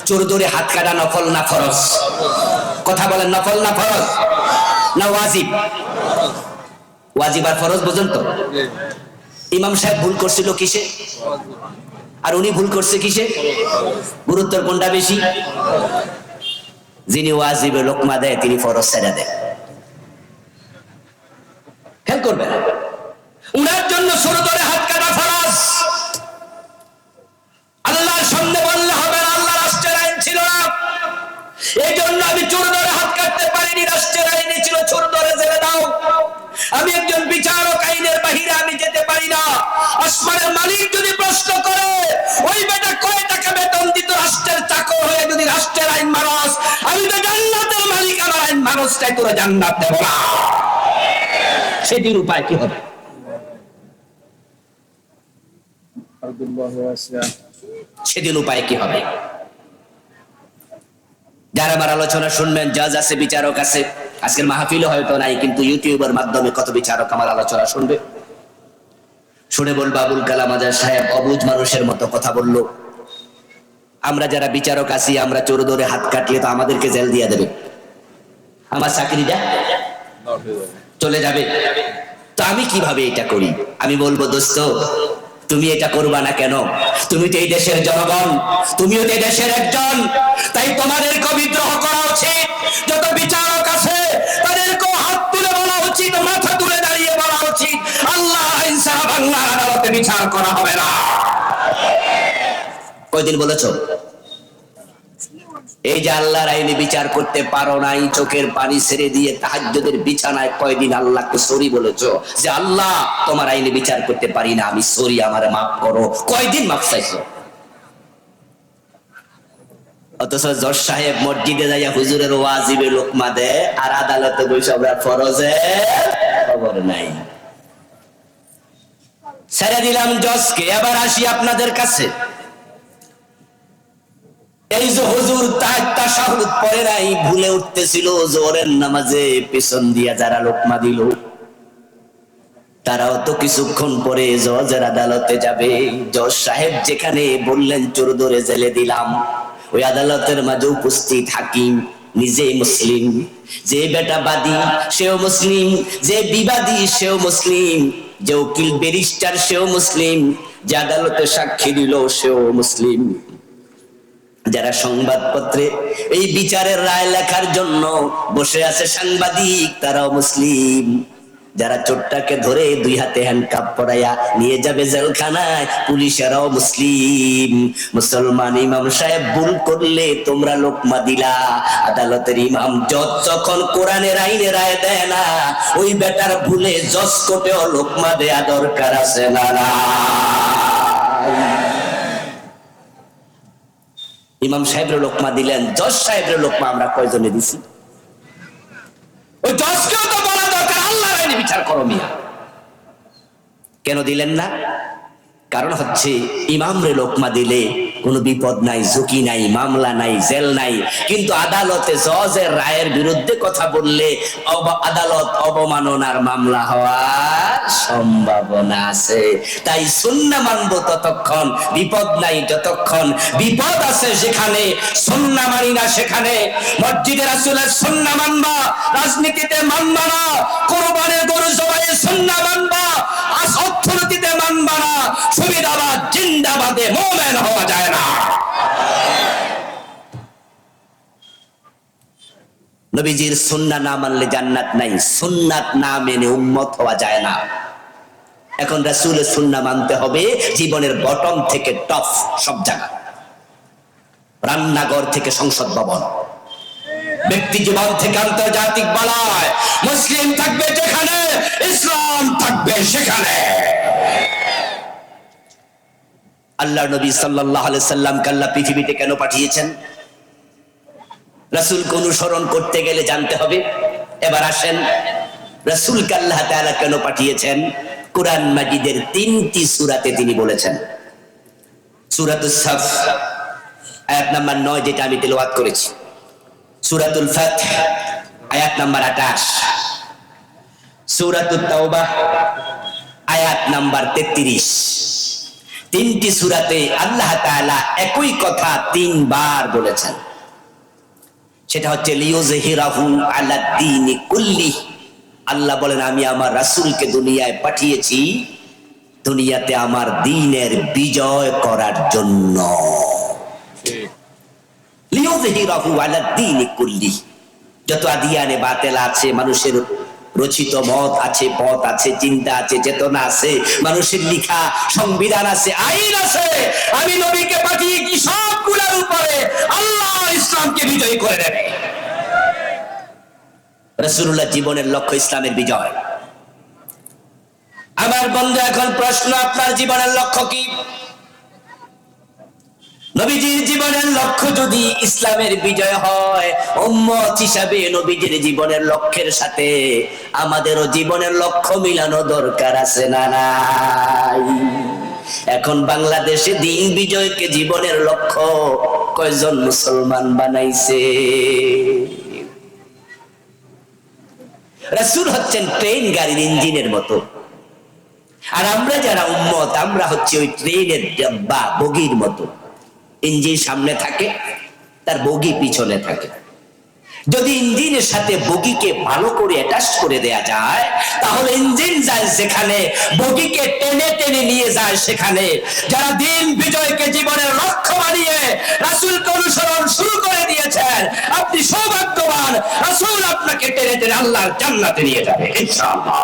চোর ধরে হাত কাটা নফল না ফরজ? কথা বলেন, নফল না ফরজ না ওয়াজিব? ওয়াজিব আর ফরজ বুঝুন তো। ইমাম সাহেব ভুল করছিল কিসে আর উনি ভুল করছে কিসে? গুরুত্বের কোনটা বেশি? যিনি ওয়াজিবে লোকমা দেয় তিনি ফরজ ছেড়ে দেয়। খেয়াল করবেন, উনার জন্য চোর ধরে হাত কাটা ফরজ। আল্লাহর সামনে বললে হবে না, আল্লাহ রাষ্ট্রের আইন ছিল না, এই জন্য আমি চোর ধরে হাত কাটতে পারিনি, রাষ্ট্রের আইনে ছিল চোর ধরে জেলে দাও। আমি একজন বিচারক, আইনের বাহিরে আমি যেতে পারি না। আসমানের মালিক যদি প্রশ্ন করে ওই বেটা কয় টাকা বেতন দিত রাষ্ট্রের চাকর হয়ে যদি রাষ্ট্রের আইন মানস, আমি তো জান্নাতের মালিক, আমার আইন মানস, তাই তোরা জান্নাত দেব না। সেদিন উপায় কি হবে? সেদিন উপায় কি হবে? যারা আমার আলোচনা শুনবেন, জাজ আছে, বিচারক আছে, আজকের মাহফিলে হয়তো নাই, কিন্তু ইউটিউবের মাধ্যমে কত বিচারক আমার আলোচনা শুনবে। শুনে বলবো আবুল কালাম আজাদ সাহেব অবুঝ মানুষের মতো কথা বললো। আমরা যারা বিচারক আছি, আমরা চোর ধরে হাত কাটলে তো আমাদেরকে জেল দিয়ে দেবে, আমার চাকরিটা চলে যাবে। তো আমি কিভাবে এটা করি? আমি বলবো, দোস্ত তুমি এটা করবা না কেন? তুমি তো এই দেশের জনগণ, তুমিও তো এই দেশের একজন, তাই তোমাদেরকে বিদ্রোহ করা উচিত। যত বিচারক আছে তাদেরকেও হাত তুলে বলা উচিত, মাথা তুলে দাঁড়িয়ে বলা উচিত, আল্লাহ আইন ছাড়া বাংলার আদালতে বিচার করা হবে না। কয়দিন বলেছ? এই যে আল্লাহর আইনে বিচার করতে পারো নাই, চোখের পানি ছেড়ে দিয়ে তাহাজ্জুদের বিছানায় কয়দিন আল্লাহকে সরি বলেছ যে আল্লাহ তোমার আইনে বিচার করতে পারি না, আমি সরি, আমারে মাফ করো? কয়দিন মাফ চাইছো? অথচ জজ সাহেব মসজিদে যাইয়া হুজুরের ওয়াজিবে লোকমা দেয় আর আদালতে বসে আমরা ফরজে খবর নাই। ছেড়ে দিলাম জজকে। এবার আসি আপনাদের কাছে। এই যে হুজুর তাশাহুদ পড়ে নাই, ভুলে উঠতেছিল জোহরের নামাজে, পেছন দিয়া যারা লোকমা দিল তারাও তো কিছুক্ষণ পরে জজের আদালতে যাবে। জজ সাহেব যেখানে বললেন চোর ধরে জেলে দিলাম, ওই আদালতের মাঝে উপস্থিত হাকিম নিজেই মুসলিম, যে বেটা বাদী সেও মুসলিম, যে বিবাদী সেও মুসলিম, যে উকিল ব্যারিস্টার সেও মুসলিম, যে আদালতে সাক্ষী দিল সেও মুসলিম, যারা সংবাদপত্রে এই বিচারের রায় লেখার জন্য বসে আছে সাংবাদিক তারাও মুসলিম, যারা চোরটাকে ধরে 2 হাতে হ্যান্ডকাপ পরাইয়া নিয়ে যাবে জেলখানায় পুলিশেরাও মুসলিম। মুসলমান ইমাম সাহেব ভুল করলে তোমরা লোকমা দিলা, আদালতের ইমাম জজ যখন কোরআনের আইনে রায় দেয় না, ওই বেটার ভুলে জজ কোর্টেও লোকমা দেয়া দরকার আছে না? ইমাম সাহেবের লোকমা দিলেন, জজ সাহেবের লোকমা আমরা কয়জনে দিছি? ওই জজকেও তো বলা দরকার আল্লাহর আইনে বিচার করো মিয়া। কেন দিলেন না? কারণ হচ্ছে ইমামরে লোকমা দিলে কোনো বিপদ নাই, ঝুঁকি নাই, মামলা নাই, জেল নাই। কিন্তু আদালতে জজের রায়ের বিরুদ্ধে কথা বললে আদালত অবমাননার মামলা হওয়ার সম্ভাবনা আছে। তাই সুন্নাহ মানবো ততক্ষণ, বিপদ নাই যতক্ষণ। বিপদ আছে যেখানে সুন্নাহ মানি না সেখানে। মসজিদে রাসূলের সুন্নাহ মানবা, রাজনীতিতে মানবা না। কোরবানের গরু জবাইয়ে সুন্নাহ মানবা, অর্থনীতিতে মানবা না। সুবিধাবাদ জিন্দাবাদে মুমিন হওয়া যায় না। নবীজির সুন্নাহ না মানলে জান্নাত নাই, সুন্নাত না মেনে উম্মত হওয়া যায় না। এখন রাসূলের সুন্নাহ মানতে হবে জীবনের বটম থেকে টপ সব জায়গা, রান্নাঘর থেকে সংসদ ভবন, ব্যক্তি জীবন থেকে আন্তর্জাতিক বালায়। মুসলিম থাকবে যেখানে, ইসলাম থাকবে সেখানে। আল্লাহ নবী সাল্লাল্লাহু আলাইহি সাল্লামকে আল্লাহ পৃথিবীতে কেন পাঠিয়েছেন? রাসূলকে অনুসরণ করতে গেলে জানতে হবে। এবার আসেন, রাসূলকে আল্লাহ তাআলা কেন পাঠিয়েছেন? কুরআন মাজিদের 3টি সূরাতে তিনি বলেছেন। সূরাতুস সাফ আয়াত নাম্বার 9 যেটা আমি তেলাওয়াত করেছি, সূরাতুল ফাতহ আয়াত নাম্বার 28, সূরাতুত তাওবাহ আয়াত নাম্বার 33। 3টি সূরাতে আল্লাহ তাআলা একই কথা 3 বার বলেছেন। সেটা হচ্ছে লিয়ুযহিরাহু আলাদ দীনি কুল্লি। আল্লাহ বলেন আমি আমার রাসূলকে দুনিয়ায় পাঠিয়েছি দুনিয়াতে আমার দ্বীনের বিজয় করার জন্য। লিয়ুযহিরাহু আলাদ দীনি কুল্লি। যত আদিয়ানে বাতিল আছে, মানুষের রচিত মত আছে, পথ আছে, চিন্তা আছে, চেতনা আছে, মানুষের লিখা সংবিধান আছে, আইন আছে, আমি নবীকে পাঠিয়েছি সবগুলোর উপরে আল্লাহ ইসলামকে বিজয়ী করে দেবে। রাসূলুল্লাহ জীবনের লক্ষ্য ইসলামের বিজয়। আমার বন্ধু, এখন প্রশ্ন, আপনার জীবনের লক্ষ্য কি? নবীজির জীবনের লক্ষ্য যদি ইসলামের বিজয় হয়, উম্মত হিসাবে নবীজির জীবনের লক্ষ্যের সাথে আমাদেরও জীবনের লক্ষ্য মিলানো দরকার আছে না নাই? এখন বাংলাদেশে দ্বীন বিজয়কে জীবনের লক্ষ্য কয়জন মুসলমান বানাইছে? রাসূল হচ্ছেন ট্রেন গাড়ির ইঞ্জিনের মতো, আর আমরা যারা উম্মত আমরা হচ্ছে ওই ট্রেনের ডাব্বা বগির মতো। ইঞ্জিন সামনে থাকে, তার বগি পিছনে থাকে। যদি ইঞ্জিনের সাথে বগিকে ভালো করে অ্যাটাচ করে দেয়া যায়, তাহলে ইঞ্জিন যায় যেখানে, বগিকে টেনে টেনে নিয়ে যায় সেখানে। যারা দ্বীন বিজয়কে জীবনের লক্ষ্য বানিয়ে রাসূলকে অনুসরণ শুরু করে দিয়েছেন, আপনি সৌভাগ্যবান। রাসূল আপনাকে টেনে টেনে আল্লাহর জান্নাতে নিয়ে যাবে ইনশাআল্লাহ।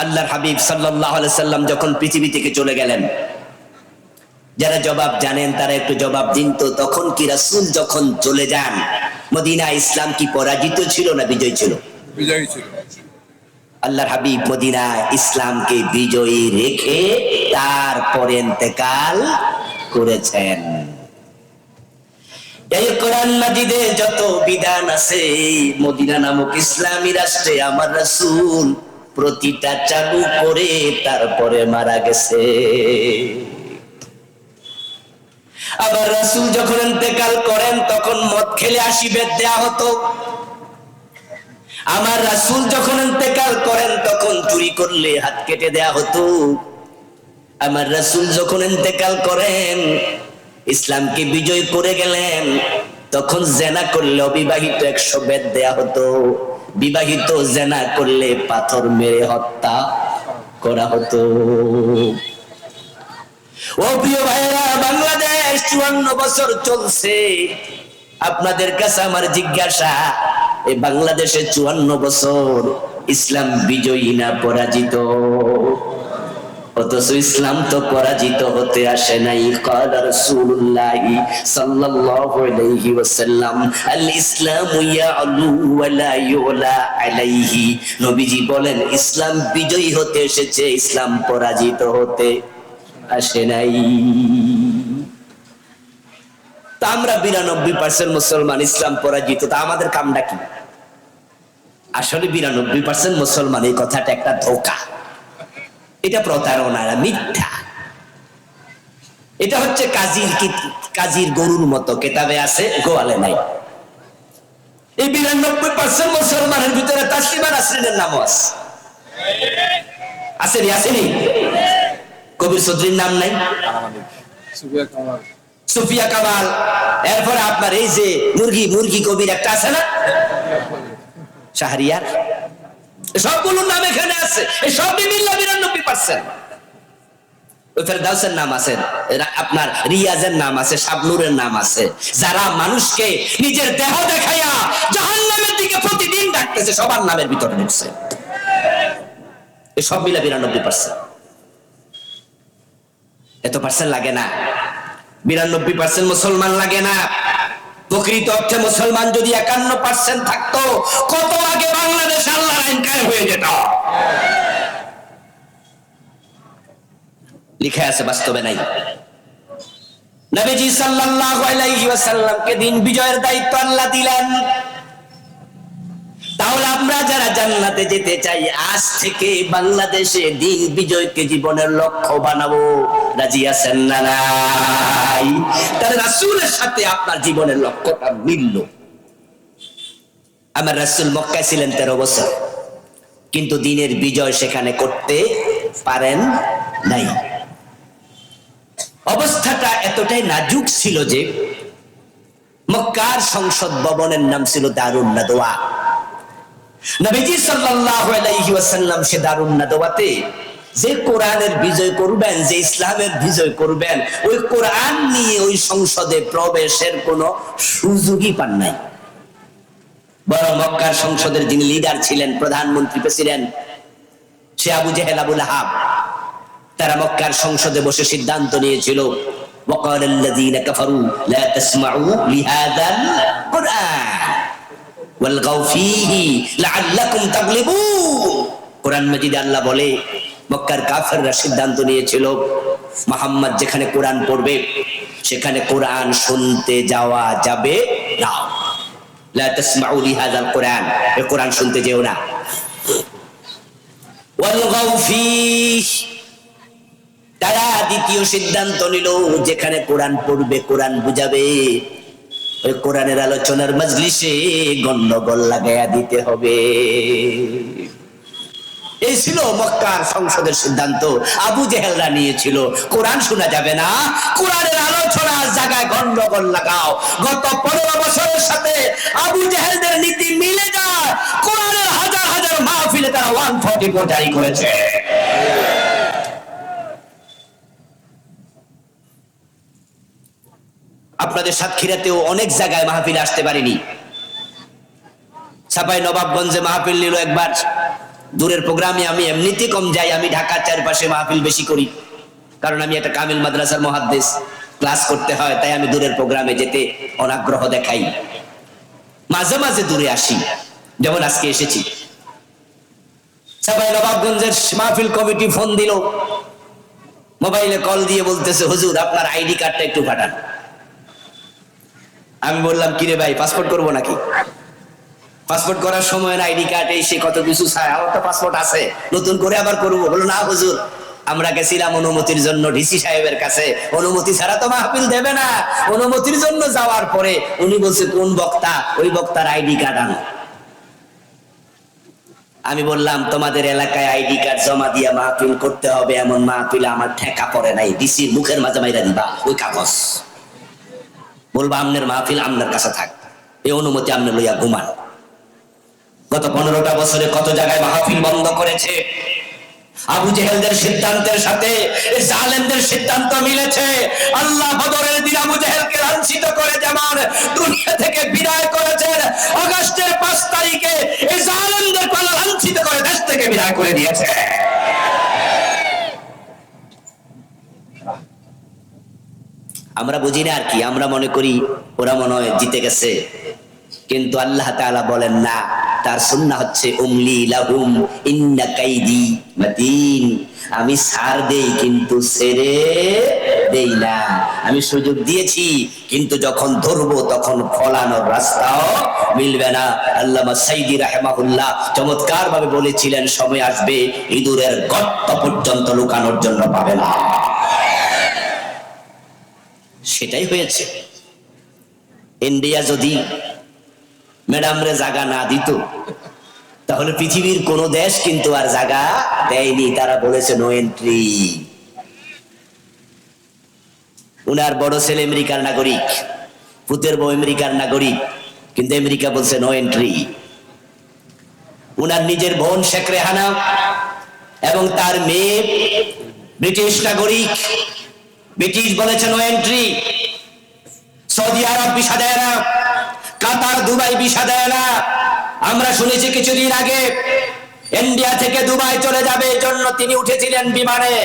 আল্লাহর হাবিব সাল্লাল্লাহু আলাইহি সাল্লাম যখন পৃথিবী থেকে চলে গেলেন, যারা জবাব জানেন তারা একটু জবাব দিন তো, তখন কি রাসূল যখন চলে যান মদিনা, ইসলাম কি পরাজিত ছিল না বিজয় ছিল? বিজয়ী ছিল। আল্লাহর হাবিব মদিনা ইসলামকে বিজয়ী রেখে তারপরে ইন্তেকাল করেছেন। এই কোরআন মাজিদে যত বিধান আছে, মদিনা নামক ইসলামী রাষ্ট্রে আমার রাসূল প্রতিটা চালু করে তারপরে মারা গেছে। আবার রাসূল যখন ইন্তেকাল করেন তখন মদ খেলে 80 বেত দেয়া হতো। আমার রাসূল যখন ইন্তেকাল করেন তখন চুরি করলে হাত কেটে দেয়া হতো। আমার রাসূল যখন ইন্তেকাল করেন, ইসলামকে বিজয় করে গেলেন, তখন জেনা করলে অবিবাহিত 100 বেত দেয়া হতো। বিবাহিত জেনা করলে পাথর মেরে হত্যা করা হতো। ও প্রিয় ভাইরা, বাংলাদেশ 54 বছর চলছে। আপনাদের কাছে আমার জিজ্ঞাসা, এই বাংলাদেশে 54 বছর ইসলাম বিজয়ী না পরাজিত? অথচ ইসলাম তো পরাজিত হতে আসে নাই। ক্বালা রাসূলুল্লাহ সাল্লাল্লাহু আলাইহি ওয়াসাল্লাম, আল ইসলামু ইয়ালু ওয়া লা ইউলা আলাইহি। নবীজি বলেন ইসলাম বিজয়ী হতে এসেছে, ইসলাম পরাজিত হতে আসে নাই। তা আমরা 92% মুসলমান, ইসলাম পরাজিত, তা আমাদের কামটা কি? আসলে 92% মুসলমান, এই কথাটা একটা ধোঁকা, এটা প্রতারণা, মিথ্যা। এটা হচ্ছে কাজীর গরুর মতো, কেতাবে আছে গোয়ালে নাই। এই 92% মুসলমানের ভিতরে তাসলিমা নাসরিনের নামও আছে। আসেনি? আসেনি? কবির চৌধুরীর নাম নাই? সুফিয়া কামাল। এরপরে আপনার এই যে মুরগি কবির একটা আছে না, শাহরিয়ার, সবগুলোর নাম এখানে আছে। এই সব মিল্লা 92%। ওই ফেরদাউসের নাম আছে, আপনার রিয়াজের নাম আছে, শাবনুরের নাম আছে। যারা মানুষকে নিজের দেহ দেখাইয়া জাহান্নামের দিকে প্রতিদিন ডাকতেছে, সবার নামের ভিতরে ঢুকছে। এই সব মিলা 92%। এত পার্সেন্ট লাগে না, 92% মুসলমান লাগে না। প্রকৃত অর্থে মুসলমান যদি 51% থাকতো, কত আগে বাংলাদেশ আল্লাহর আইন কায়েম হয়ে যেত। লিখে আছে, বাস্তবে নাই। নবীজি সাল্লাল্লাহু আলাইহি ওয়াসাল্লামকে দিন বিজয়ের দায়িত্ব আল্লাহ দিলেন। তাহলে আমরা যারা জান্নাতে যেতে চাই, আজ থেকে বাংলাদেশে দিন বিজয়কে জীবনের লক্ষ্য বানাবো। রাজি আছেন না নাই? তাহলে রাসূলের সাথে আপনার জীবনের লক্ষ্যটা মিলল। আমার রাসূল মক্কায় ছিলেন 13 বছর, কিন্তু দিনের বিজয় সেখানে করতে পারেন নাই। অবস্থাটা এতটাই নাজুক ছিল যে মক্কার সংসদ ভবনের নাম ছিল দারুন নাদওয়া। নবীজি সাল্লাল্লাহু আলাইহি ওয়াসাল্লাম সে দারুন নাদওয়াতে যে কোরআনের বিজয় করবেন, যে ইসলামের বিজয় করবেন, ওই কোরআন নিয়ে ওই সংসদে প্রবেশের কোনো সুযোগই পান নাই। বরং মক্কার সংসদের যিনি লিডার ছিলেন, প্রধানমন্ত্রী, প্রেসিডেন্ট, সে আবু জেহেল, আবু লাহাব, তারা মক্কার সংসদে বসে সিদ্ধান্ত নিয়েছিল, ওয়াকালাল্লাযীনা কাফারু লা তাসমাউ লিহাযাল কুরআন ওয়ালগাউ ফীহি লাআল্লাকুম তাগলিবুন। কোরআন মাজিদে আল্লাহ বলে, মক্কার কাফেররা সিদ্ধান্ত নিয়েছিল মুহাম্মদ যেখানে কোরআন পড়বে সেখানে কোরআন শুনতে যাওয়া যাবে না। লা তাসমাউ লিহাযাল কুরআন, এই কোরআন শুনতে যেও না। ওয়ালগাউ ফীহি, তারা দ্বিতীয় সিদ্ধান্ত নিল, যেখানে কোরআন পড়বে, কোরআন বুঝাবে, ওই কোরআনের আলোচনার মজলিসে গন্ডগোল লাগাইয়া দিতে হবে। এই ছিল মক্কার সংসদের সিদ্ধান্ত। আবু জেহেলরা নিয়েছিল কোরআন শোনা যাবে না, কোরআনের আলোচনার জায়গায় গন্ডগোল লাগাও। গত 15 বছরের সাথে আবু জেহেলদের নীতি মিলে যায়। কোরআনের হাজার হাজার মাহফিলে তারা 144 জারি করেছে। আপনাদের সাতক্ষীরাতেও অনেক জায়গায় মাহফিল আসতে পারিনি। চাপাই নবাবগঞ্জে মাহফিল নিল একবার। দূরের প্রোগ্রামে আমি এমনিতে কম যাই, আমি ঢাকার চারপাশে মাহফিল বেশি করি, কারণ আমি একটা কামিল মাদ্রাসার মুহাদ্দিস, ক্লাস করতে হয়, তাই আমি দূরের প্রোগ্রামে যেতে অনাগ্রহ দেখাই। মাঝে মাঝে দূরে আসি, যেমন আজকে এসেছি। চাপাই নবাবগঞ্জের মাহফিল কমিটি ফোন দিল, মোবাইলে কল দিয়ে বলতেছে, হুজুর আপনার আইডি কার্ডটা একটু পাঠান। আমি বললাম, কিরে ভাই, পাসপোর্ট করবো নাকি? পাসপোর্ট করার সময় আইডি কার্ড এসে কত কিছু চায়, আমার তো পাসপোর্ট আছে, নতুন করে আবার করবো। বলো না হুজুর, আমরা গেছিলাম অনুমতির জন্য ডিসি সাহেবের কাছে, অনুমতি ছাড়া তো মাহফিল দেবে না। অনুমতির জন্য যাওয়ার পরে উনি বলছে, কোন বক্তা, ওই বক্তার আইডি কার্ড আনো। আমি বললাম, তোমাদের এলাকায় আইডি কার্ড জমা দিয়া মাহফিল করতে হবে, এমন মাহফিল আমার ঠেকা পড়ে নাই, ডিসির মুখের মাঝে মাইরা দিবা ওই কাগজ, বলবা আমনের মাহফিল আমনের কাছে থাক, এই অনুমতি আমনে লইয়া ঘুমান। গত 15টা বছরে কত জায়গায় মাহফিল বন্ধ করেছে। আবু জেহেলদের সিদ্ধান্তের সাথে জালেমদের সিদ্ধান্ত মিলেছে। আল্লাহ বদরের দিন আবু জেহেলকে লাঞ্ছিত করে যেমন দুনিয়া থেকে বিদায় করেছেন, আগস্টের 5 তারিখে এই জালেমদের লাঞ্ছিত করে দেশ থেকে বিদায় করে দিয়েছে। আমরা বুঝি না আর কি, আমরা মনে করি ওরা মনে হয় জিতে গেছে, কিন্তু আল্লাহ তাআলা বলেন না, তার সুন্নাহ হচ্ছে উমলি লাহুম ইন্না কাইদি মাতিন, আমি ছাড় দেই কিন্তু ছেড়ে দেই না, আমি সুযোগ দিয়েছি, কিন্তু যখন ধরবো তখন ফলানোর রাস্তাও মিলবে না। আল্লামা সাইদি রাহিমাহুল্লাহ চমৎকার ভাবে বলেছিলেন, সময় আসবে ইঁদুরের গর্ত পর্যন্ত লুকানোর জন্য পাবে না। সেটাই হয়েছে। ইন্ডিয়া যদি ম্যাডামরে জায়গা না দিত, তাহলে পৃথিবীর কোন দেশ কিন্তু আর জায়গা দেয়নি। তারা বলেছে নো এন্ট্রি। উনার বড় ছেলে আমেরিকার নাগরিক, পুতের বউ আমেরিকার নাগরিক, কিন্তু আমেরিকা বলছে নো এন্ট্রি। উনার নিজের বোন শেখ রেহানা এবং তার মেয়ে ব্রিটিশ নাগরিক, ব্রিটিশ বলেছে নো এন্ট্রি। সৌদি আরব ভিসা দেয় না, কাতার দুবাই ভিসা দেয় না। আমরা শুনেছি কিছুদিন আগে ইন্ডিয়া থেকে দুবাই চলে যাবে, এই জন্য তিনি উঠেছিলেন বিমানে।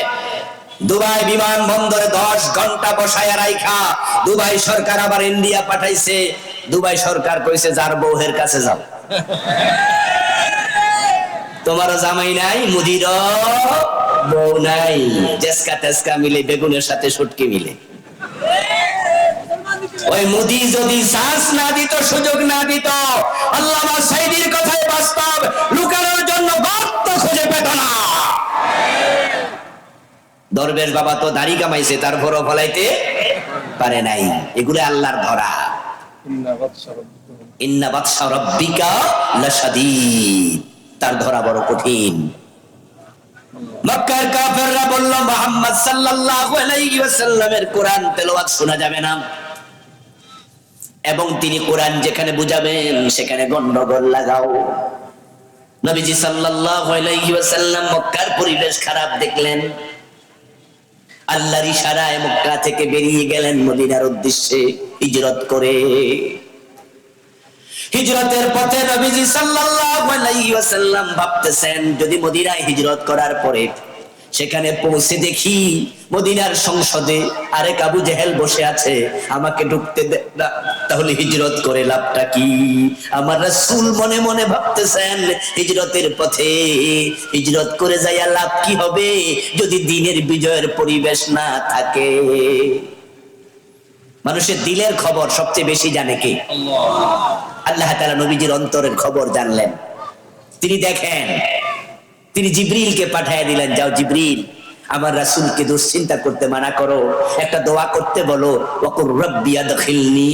দুবাই বিমান বন্দরে 10 ঘন্টা বসায় রাইখা দুবাই সরকার আবার ইন্ডিয়া পাঠাইছে। দুবাই সরকার কইছে যার বউয়ের কাছে যাও, তোমারও জামাই নাই, মুদিরও বউ নাই, জেসকা তেসকা মিলে বেগুনের সাথে শুটকি মিলে। ওই মুদি যদি চান্স না দিত, সুযোগ না দিত, আল্লামা সাইদির কথাই বাস্তব, লুকানোর জন্য গর্ত খুঁজে পেত না। দরবেশ বাবা তো দাড়ি কামাইছে, তার ভরো ফলাইতে পারে নাই। এগুলো আল্লাহর ধরা। ইন্না বাতশা রাব্বিকা লাশাদীদ, তার ধরা বড় কঠিন। মক্কার কাফেররা বলল, মুহাম্মদ সাল্লাল্লাহু আলাইহি ওয়াসাল্লামের কোরআন তেলাওয়াত শোনা যাবে না, এবং তিনি কোরআন যেখানে বুঝাবেন সেখানে গন্ডগোল লাগাও। নবীজি সাল্লাল্লাহু আলাইহি ওয়াসাল্লাম মক্কার পরিবেশ খারাপ দেখলেন, আল্লাহর ইশারায় মক্কা থেকে বেরিয়ে গেলেন মদিনার উদ্দেশ্যে হিজরত করে। হিজরতের পথে নবীজি সাল্লাল্লাহু আলাইহি ওয়াসাল্লাম ভাবতেছেন, যদি মদিনায় হিজরত করার পরে সেখানে পৌঁছে দেখি মদিনার সংসদে আরেক আবু জেহেল বসে আছে, আমাকে ঢুকতে দেয় না, তাহলে হিজরত করে লাভটা কি? আমার রাসূল মনে মনে ভাবতেছেন, হিজরতের পথে হিজরত করে যাইয়া লাভ কি হবে যদি দিনের বিজয়ের পরিবেশ না থাকে? মানুষের দিলের খবর সবচেয়ে বেশি জানে কে? আল্লাহ তাআলা নবীজির অন্তরের খবর জানলেন। তিনি দেখেন, তিনি জিবরিলকে পাঠিয়ে দিলেন, যাও জিবরিল, আমার রাসূলকে দুশ্চিন্তা করতে মানা করো, একটা দোয়া করতে বলো, ওয়াকুর রাব্বি আদখিলনি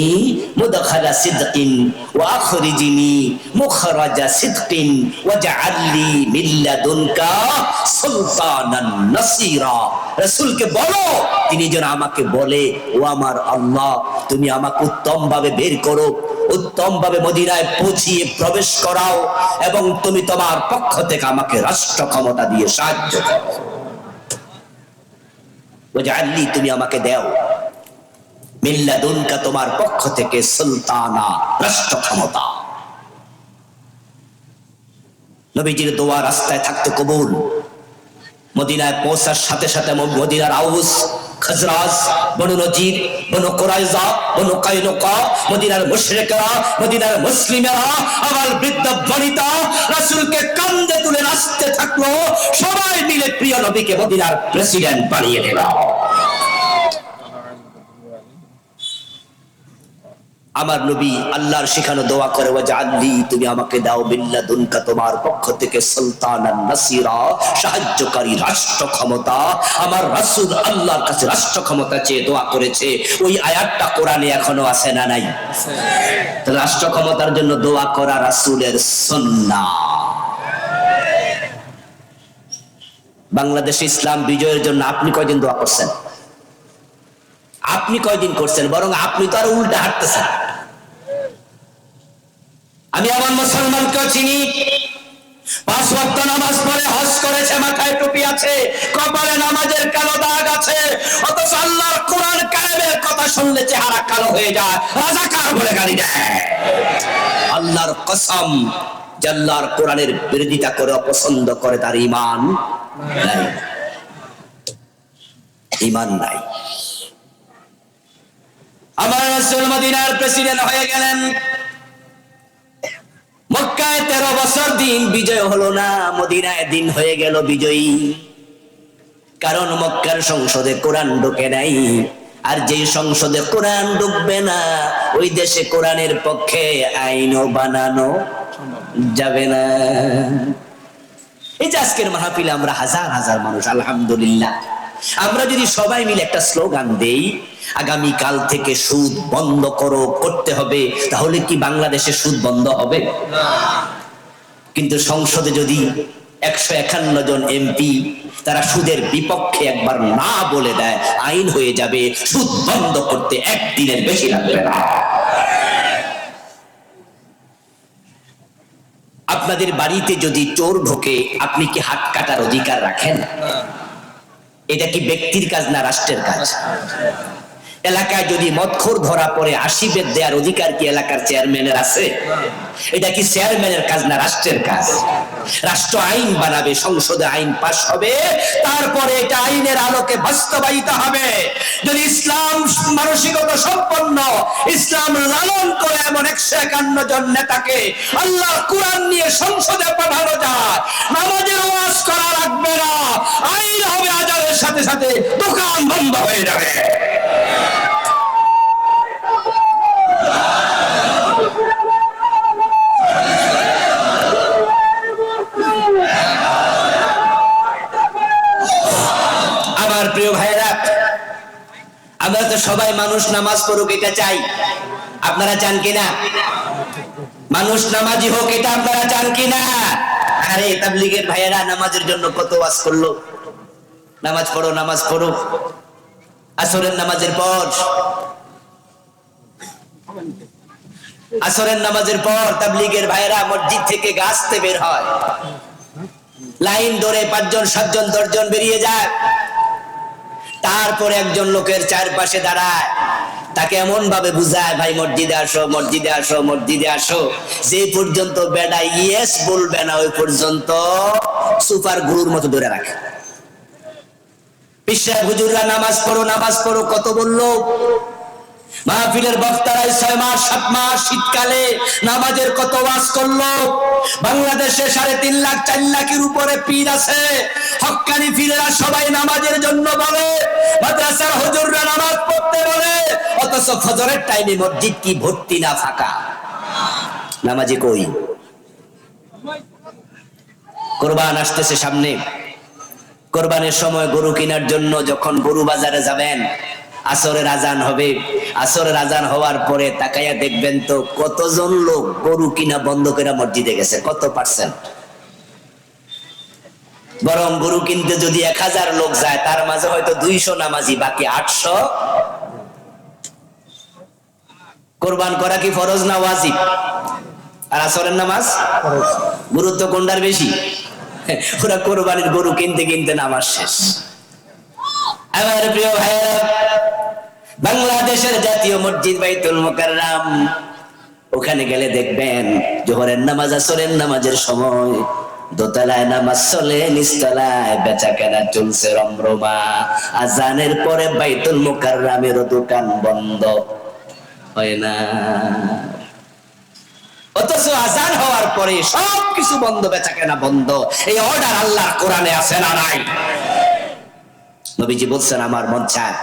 মুদখালা সিদকিন ওয়া আখরিজনি মুখরাজা সিদকিন ওয়াজআলনি মিন লাদুনকা সুলতানান নাসীরা। রাসূলকে বলো তিনি যেন আমাকে বলে, ও আমার আল্লাহ, তুমি আমাকে উত্তম ভাবে বের করো, উত্তম ভাবে মদিনায় পৌঁছিয়ে প্রবেশ করাও, এবং তুমি তোমার পক্ষ থেকে আমাকে রাষ্ট্র ক্ষমতা দিয়ে সাহায্য করো। ওয়াজআলনি, তুমি আমাকে দাও, মিন লাদুনকা, তোমার পক্ষ থেকে, সুলতানা, রাষ্ট্র ক্ষমতা। নবীজির দোয়া রাস্তায় থাকতে কবুল। মদিনায় পৌঁছার সাথে সাথে মদিনার আউস, খাজরাজ, বনু নজির, বনু কুরাইজা, বনু কায়নুকা, মদিনার মুশরিকরা, মদিনার মুসলিমেরা, আবার বৃদ্ধ বনিতা রাসূলকে কাঁধে তুলে নাচতে থাকলো। সবাই মিলে প্রিয় নবীকে মদিনার প্রেসিডেন্ট বানিয়ে দিল। আমার নবী আল্লাহর শিখানো দোয়া করে, ওয়াজআলনি, তুমি আমাকে দাও, বিল্লাদুনকা, তোমার পক্ষ থেকে, সুলতানান নাসীরা, সাহায্যকারী, রাষ্ট্র ক্ষমতা। আমার রাসূল আল্লাহর কাছে রাষ্ট্র ক্ষমতা চেয়ে দোয়া করেছে। ওই আয়াতটা কোরআনে এখনো আছে না নাই? রাষ্ট্র ক্ষমতার জন্য দোয়া করা রাসূলের সুন্নাহ। বাংলাদেশে ইসলাম বিজয়ের জন্য আপনি কয়দিন দোয়া করছেন? আপনি কয়দিন করছেন? বরং আপনি তো আরো উল্টা হাঁটতেছেন। আমি আমার মুসলমানকে চিনি, 5 ওয়াক্ত নামাজ পড়ে, হজ করেছে, মাথায় টুপি আছে, কপালে নামাজের কালো দাগ আছে, অথচ আল্লাহর কোরআন কায়েমের কথা শুনলে চেহারা কালো হয়ে যায়, রাজাকার বলে গালি দেয়। আল্লাহর কসম, যে আল্লাহর কোরআনের বিরোধিতা করে, অপছন্দ করে, তার ঈমান নাই, ঈমান নাই। আমার রাসূল মদিনার প্রেসিডেন্ট হয়ে গেলেন। মক্কায় 13 বছর দিন বিজয় হলো না, মদিনায় দিন হয়ে গেল বিজয়ী। কারণ মক্কার সংসদে কোরআন ঢোকে নাই। আর যে সংসদে কোরআন ঢুকবে না, ওই দেশে কোরআনের পক্ষে আইনও বানানো যাবে না। এই যে আজকের মাহফিলে আমরা হাজার হাজার মানুষ, আলহামদুলিল্লাহ, আমরা যদি সবাই মিলে একটা স্লোগান দেই, আগামী কাল থেকে সুদ বন্ধ করতে হবে, তাহলে কি বাংলাদেশে সুদ বন্ধ হবে? কিন্তু সংসদে যদি 151 জন এমপি তারা সুদের বিপক্ষে একবার না বলে দেয়, আইন হয়ে যাবে, সুদ বন্ধ করতে একদিনের বেশি লাগবে না। আপনাদের বাড়িতে যদি চোর ঢোকে, আপনি কি হাত কাটার অধিকার রাখেন? এটা কি ব্যক্তির কাজ না রাষ্ট্রের কাজ? এলাকায় যদি মদখোর ধরা পড়ে 80 বেত দেওয়ার অধিকার কি এলাকার চেয়ারম্যানের আছে? এটা কি চেয়ারম্যানের কাজ না রাষ্ট্রের কাজ? রাষ্ট্র আইন বানাবে, সংসদে আইন পাস হবে, তারপরে এটা আইনের আলোকে বাস্তবায়িত হবে। যদি ইসলাম মানসিকতা সম্পন্ন, ইসলাম লালন করে এমন 151 জন নেতাকে আল্লাহর কোরআন নিয়ে সংসদে পাঠানো যায়, নামাজের ওয়াজ করা লাগবে না, আইন হবে, আজানের সাথে সাথে দোকান বন্ধ হয়ে যাবে। আমার প্রিয় ভাইরা, আমরা তো সবাই মানুষ নামাজ পড়ুক এটা চাই, আপনারা চান কিনা? মানুষ নামাজি হোক এটা আপনারা চান কিনা? আরে তাবলীগের ভাইয়েরা নামাজের জন্য কত ওয়াজ করলো, নামাজ পড়ো নামাজ পড়ো। আসরের নামাজের পর, আসরের নামাজের পর তাবলীগের ভাইয়েরা মসজিদ থেকে গাছতে বের হয়, লাইন ধরে 5 জন 7 জন 10 জন বেরিয়ে যায়, তারপরে একজন লোকের চারপাশে দাঁড়ায়, তাকে এমন ভাবে বুঝায়, ভাই মসজিদে আসো মসজিদে আসো মসজিদে আসো, যে পর্যন্ত বেডা ইয়েস বলবে না ওই পর্যন্ত সুপার গুরুর মতো ধরে রাখে। পিসা হুজুররা নামাজ পড়ো কত বললো, মাহফিলের বক্তারা 6 মাস 7 মাস শীতকালে নামাজের কত ওয়াজ করলো। বাংলাদেশে 3.5 লাখ 4 লাখের উপরে পীর আছে, হক্কানি পীরেরা সবাই নামাজের জন্য বলে, মাদ্রাসার হুজুররা নামাজ পড়তে বলে, অথচ ফজরের টাইমে মসজিদ কি ভর্তি না ফাঁকা? নামাজি কই? কুরবান আসতেছে সামনে, কুরবানের সময় গরু কেনার জন্য যখন গরু বাজারে যাবেন, আসরের আজান হবে, আসরের আজান হওয়ার পরে তাকাইয়া দেখবেন তো কতজন লোক গরু কিনা বন্ধ করে মসজিদে গেছে, কত পার্সেন্ট? বরং গরু কিনতে যদি 1000 লোক যায়, তার মাঝে হয়তো 200 নামাজি, বাকি 800। কুরবান করা কি ফরজ না ওয়াজিব? আর আসরের নামাজ গুরুত্ব কোনটার বেশি? ওরা কুরবানির গরু কিনতে কিনতে নামাজ শেষ। আমার প্রিয় ভাইয়েরা, বাংলাদেশের জাতীয় মসজিদ বাইতুল মুকাররম, ওখানে গেলে দেখবেন জোহরের নামাজ আসরের নামাজের সময় দোতলায় নামাজ চলে, নিচতলায় বেচা কেনা চলছে রমরমা। আজানের পরে বাইতুল মুকাররমের দোকান বন্ধ হয় না, অথচ আজান হওয়ার পরে সবকিছু বন্ধ, বেচা কেনা বন্ধ। এই অর্ডার আল্লাহর কোরআনে আছে না নাই? নবীজি বলছেন, আমার মন চায়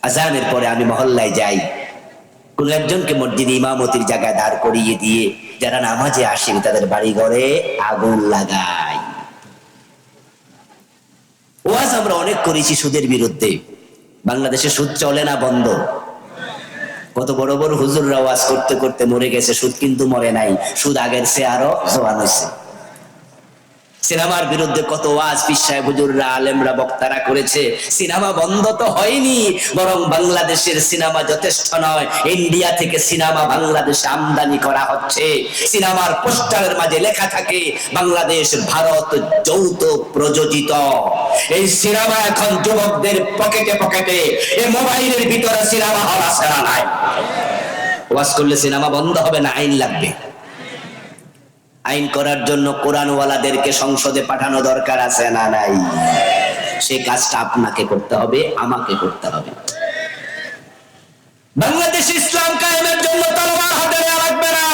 আজানের পরে আমি মহল্লায় যাই, কোন একজনকে মসজিদে ইমামতির জায়গায় দাঁড় করিয়ে দিয়ে যারা নামাজে আসেন তাদের বাড়ি ঘরে আগুন লাগাই। ওয়াজ আমরা অনেক করেছি সুদের বিরুদ্ধে, বাংলাদেশে সুদ চলে না, বন্ধ। কত বড় বড় হুজুররা ওয়াজ করতে করতে মরে গেছে, সুদ কিন্তু মরে নাই, সুদ আগের চেয়ে আরো জোয়ান হয়েছে। সিনেমার বিরুদ্ধে কত ওয়াজ পীর সাহেব হুজুররা আলেমরা বক্তারা করেছে, সিনেমা বন্ধ তো হয়নি, বরং বাংলাদেশের সিনেমা যথেষ্ট নয়, ইন্ডিয়া থেকে সিনেমা বাংলাদেশে আমদানি করা হচ্ছে। সিনেমার পোস্টারের মাঝে লেখা থাকে বাংলাদেশ ভারত যৌথ প্রযোজিত। এই সিনেমা এখন যুবকদের পকেটে পকেটে, এই মোবাইলের ভিতরে সিনেমা হল আছে না নাই? ওয়াজ করলে সিনেমা বন্ধ হবে না, আইন লাগবে। আইন করার জন্য কোরআনওয়ালাদেরকে সংসদে পাঠানো দরকার আছে না নাই? সেই কাজটা আপনাকে করতে হবে, আমাকে করতে হবে। বাংলাদেশ ইসলাম কায়েমের জন্য তলোয়ার হাতে নেওয়া লাগবে না,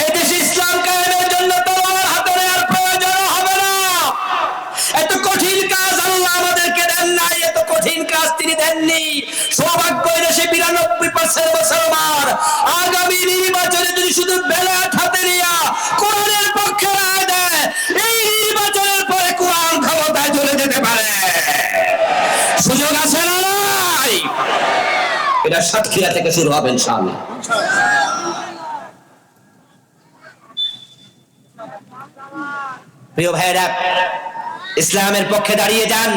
এই দেশে ইসলাম কায়েমের জন্য তলোয়ার হাতে নেওয়ার প্রয়োজন হবে না। শুধু বেলায়েত হাতে নিয়া কোরআনের পক্ষে রায় দেয়, এই নির্বাচনের পরে কোরআন ক্ষমতায় চলে যেতে পারে। সুযোগ আছে না নাই? এটা সাতক্ষীরা থেকে শুরু হবে ইনশাআল্লাহ। প্রিয় ভাইরা, ইসলামের পক্ষে দাঁড়িয়ে যান।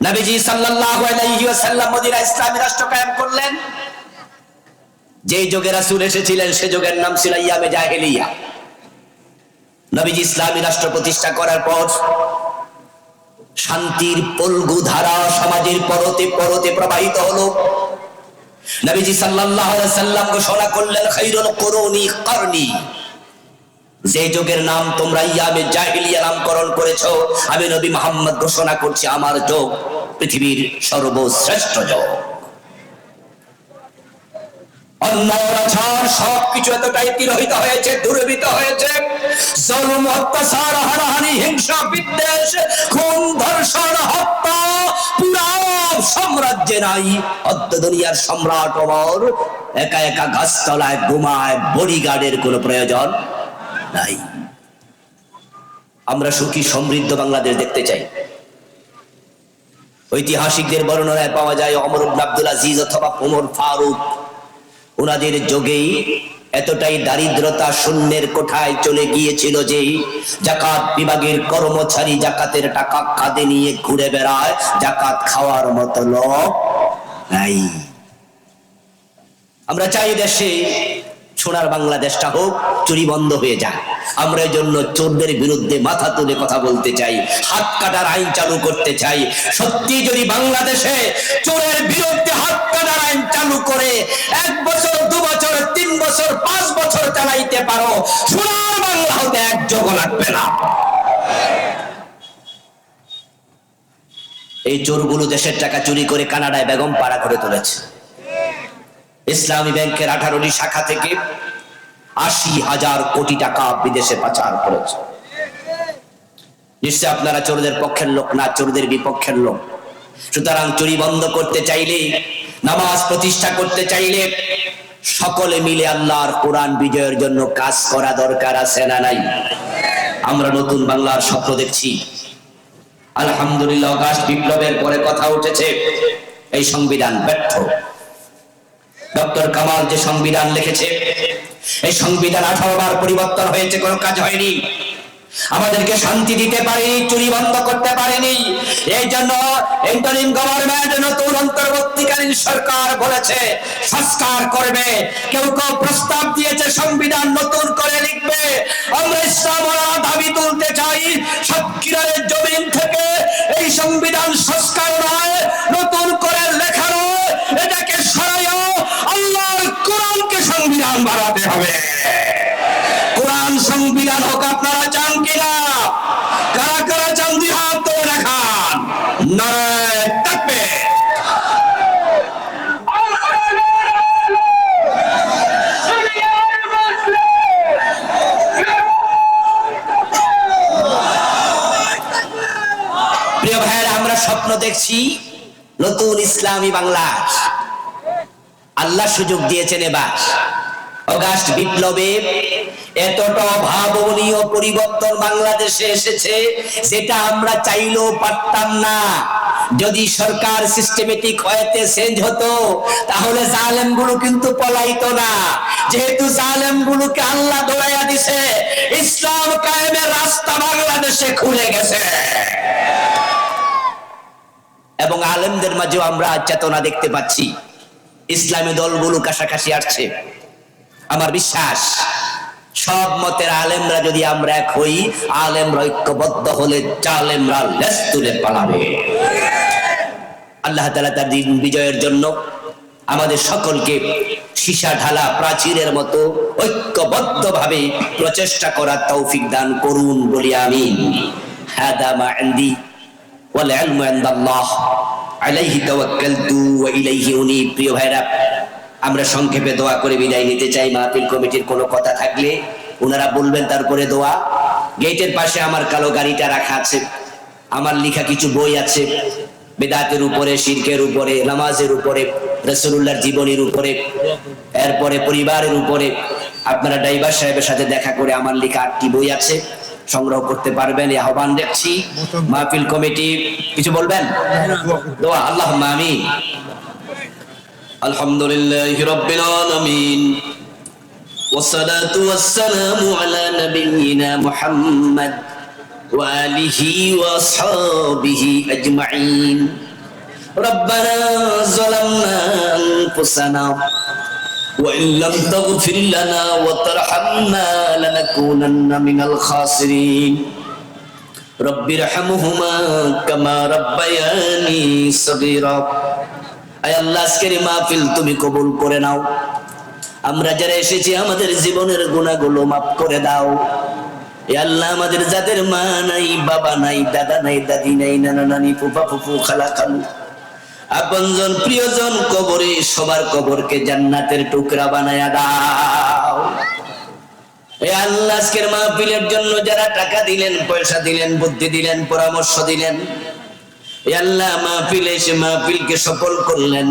নবীজি সাল্লাল্লাহু আলাইহি ওয়াসাল্লাম মদিনায় ইসলামী রাষ্ট্র কায়েম করলেন। যেই যুগে রাসূল এসেছিলেন সে যুগের নাম ছিল আইয়ামে জাহেলিয়া। নবীজি ইসলামী রাষ্ট্র প্রতিষ্ঠা করার পর শান্তির পলগু ধারা সমাজের পরতে পরতে প্রবাহিত হলো। নবীজি সাল্লাল্লাহু আলাইহি ওয়াসাল্লাম ঘোষণা করলেন, খায়রুল কুরুনি করনি। যে যুগের নাম তোমরা ইয়ামে জাহিলিয়া নামকরণ করেছো, আমি নবী মুহাম্মদ ঘোষণা করছি আমার যুগ পৃথিবীর সর্বশ্রেষ্ঠ যুগ। অন্যায় সবকিছু এতটাই তিরোহিত হয়েছে, দুর্বৃত্ত হয়েছে, জুলুম, অত্যাচার, হানাহানি, হিংসা, বিদ্বেষ, খুন, ধর্ষণ, হত্যা পুরো সাম্রাজ্যে নাই। অদ্য দুনিয়ার সম্রাট ওমর একা একা গাছতলায় ঘুমায়, বডিগার্ডের কোনো প্রয়োজন নাই। আমরা সুখী সমৃদ্ধ বাংলাদেশ দেখতে চাই। ঐতিহাসিকদের বর্ণনায় পাওয়া যায় ওমর ইবনে আব্দুল আজিজ অথবা ওমর ফারুক, ওনাদের যোগেই এতটাই দারিদ্রতা শূন্যের কোঠায় চলে গিয়েছিল যে জাকাত বিভাগের কর্মচারী জাকাতের টাকা কাঁধে নিয়ে ঘুরে বেড়ায়, জাকাত খাওয়ার মতো লোক নাই। আমরা চাই দেশে সোনার বাংলাদেশটা হোক, চুরি বন্ধ হয়ে যায়। আমরা এই জন্য চোরদের বিরুদ্ধে মাথা তুলে কথা বলতে চাই, হাত কাটার আইন চালু করতে চাই। সত্যি যদি বাংলাদেশে চোরের বিরুদ্ধে হাত কাটার আইন চালু করে 1 বছর 2 বছর 3 বছর 5 বছর চালাইতে পারো, সোনার বাংলা হতে এক যোগ লাগবে না। এই চোরগুলো দেশের টাকা চুরি করে কানাডায় বেগম পাড়া করে তুলেছে। ইসলামী ব্যাংকের 18টি শাখা থেকে 80,000 কোটি টাকা বিদেশে পাচার করেছে। নিশ্চয় আপনারা চোরদের পক্ষের লোক না, চোরদের বিপক্ষের লোক। সুতরাং চুরি বন্ধ করতে চাইলে, নামাজ প্রতিষ্ঠা করতে চাইলে সকলে মিলে আল্লাহর কোরআন বিজয়ের জন্য কাজ করা দরকার আছে না নাই? আমরা নতুন বাংলার স্বপ্ন দেখছি। আলহামদুলিল্লাহ, আগস্ট বিপ্লবের পরে কথা উঠেছে এই সংবিধান ব্যর্থ। ডক্টর কামাল যে সংবিধান লিখেছে, এই সংবিধান 18 বার পরিবর্তন হয়েছে, কোনো কাজ হয়নি। আমাদেরকে শান্তি দিতে পারেনি, চুরি বন্ধ করতে পারেনি। এই জন্য ইন্টারিম গভর্নমেন্ট, নতুন অন্তর্বর্তীকালীন সরকার বলেছে সংস্কার করবে। কেউ কেউ প্রস্তাব দিয়েছে সংবিধান নতুন করে লিখবে। আমরা ইসলামরা দাবি তুলতে চাই, সাতক্ষীরার জমিন থেকে এই সংবিধান সংস্কার নয়, নতুন করে লেখা নয়, এটাকে সরাইয়া আল্লাহর কোরআনকে সংবিধান বানাতে হবে। কোরআন সংবিধান হোক, আপনারা চান কিনা? কারা কারা চান দুই হাত তুলে দেখান। নারায়ে তাকবীর। প্রিয় ভাইয়েরা, আমরা স্বপ্ন দেখছি নতুন ইসলামী বাংলাদেশ। আল্লাহ সুযোগ দিয়েছেন এবার। আগস্ট বিপ্লবে এতটা ভাবনীয় পরিবর্তন বাংলাদেশে এসেছে যেটা আমরা চাইলেও পারতাম না। যদি সরকার সিস্টেমেটিক হয়েতে চেঞ্জ হতো তাহলে জালেমগুলো কিন্তু পলাইতো না। যেহেতু জালেমগুলোকে আল্লাহ দৌড়াইয়া দিছে, ইসলাম কায়েমের রাস্তা বাংলাদেশে খুলে গেছে। এবং আলেমদের মাঝেও আমরা চেতনা দেখতে পাচ্ছি। ইসলামী দলগুলো কাছাকাছি আসছে। আমার বিশ্বাস সব মতের আলেমরা যদি আমরা এক হই, আলেমরা ঐক্যবদ্ধ হলে জালেমরা লেজ তুলে পালাবে। আল্লাহ তাআলা তার দিন বিজয়ের জন্য আমাদের সকলকে সীসা ঢালা প্রাচীরের মতো ঐক্যবদ্ধভাবে প্রচেষ্টা করার তৌফিক দান করুন বলি আমিন। হাদা মা ইনদি ওয়াল ইলমু ইনদাল্লাহ আলাইহি তাওয়াক্কালতু ওয়া ইলাইহি উনীব। প্রিয় ভাইরা, আমরা সংক্ষেপে দোয়া করে বিদায় নিতে চাই। মাহফিল কমিটির কোনো কথা থাকলে ওনারা বলবেন, তারপরে দোয়া। গেটের পাশে আমার কালো গাড়িটা রাখা আছে, আমার লেখা কিছু বই আছে, বেদাতের উপরে, শিরকের উপরে, নামাজের উপরে, রাসূলুল্লাহর জীবনীর উপরে, এরপরে পরিবারের উপরে, আপনারা ড্রাইভার সাহেবের সাথে দেখা করে আমার লেখা 8টি বই আছে, সংগ্রহ করতে পারবেন। এই আহ্বান দেখছি। মাহফিল কমিটি কিছু বলবেন? দোয়া, আল্লাহুম্মা আমিন। আলহামদুলিল্লাহি রাব্বিল আলামিন, والصلاة والسلام على نبينا محمد وآله وأصحابه أجمعين. ربنا ظلمنا أنفسنا وإن لم تغفر لنا وترحمنا لنكونن من الخاسرين. رب ارحمهما كما ربياني صغيرا. আয় আল্লাহ, আজকের মাহফিল তুমি কবুল করে নাও। আমরা যারা এসেছি আমাদের জীবনের গুনাহগুলো মাফ করে দাও। এ আল্লাহ, আমাদের যাদের মা নাই, বাবা নাই, দাদা নাই, দাদি নাই, নানা নানি, ফুফা ফুফু, খালা খালু, আপনজন প্রিয়জন কবরে, সবার কবরকে জান্নাতের টুকরা বানায়া দাও। এ আল্লাহ, আজকের মাহফিলের জন্য যারা টাকা দিলেন, পয়সা দিলেন, বুদ্ধি দিলেন, পরামর্শ দিলেন, এ আল্লাহ, মাহফিলে এসে মাহফিলকে সফল করলেন,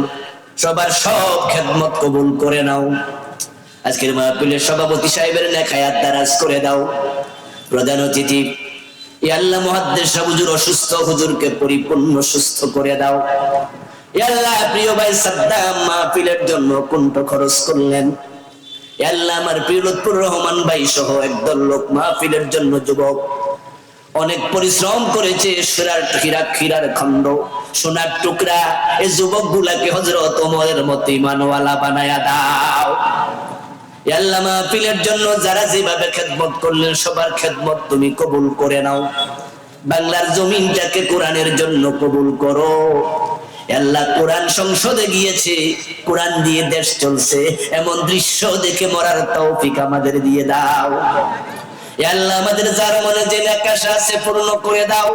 সবার সব খেদমত কবুল করে নাও। আজকের মাহফিলের সভাপতি সাহেবের নেক হায়াত দারাজ করে দাও। প্রধান অতিথি ইয়া আল্লাহ মুহাদ্দিস হুজুর অসুস্থ, হুজুরকে পরিপূর্ণ সুস্থ করে দাও। ইয়া আল্লাহ, প্রিয় ভাই সাদ্দাম মাহফিলের জন্য কুণ্ঠ খরচ করলেন। ইয়া আল্লাহ, আমার প্রিয় লুৎফুর রহমান ভাই সহ একদল লোক মাহফিলের জন্য, যুবক অনেক পরিশ্রম করেছে। হীরার খন্ড, সোনার টুকরা, এই যুবক গুলাকে হযরত ওমরের মতো ঈমানওয়ালা বানায়া দাও। ইয়া আল্লাহ, মাহফিলের জন্য যারা যেভাবে খেদমত করলেন, সবার খেদমত তুমি কবুল করে নাও। বাংলার জমিনটাকে কোরআনের জন্য কবুল করো। ইয়া আল্লাহ, কোরআন সংসদে গিয়েছে, কোরআন দিয়ে দেশ চলছে, এমন দৃশ্য দেখে মরার তৌফিক আমাদের দিয়ে দাও। ইয়া আল্লাহ, আমাদের যার মনে যে নেকাশা আছে পূর্ণ করে দাও,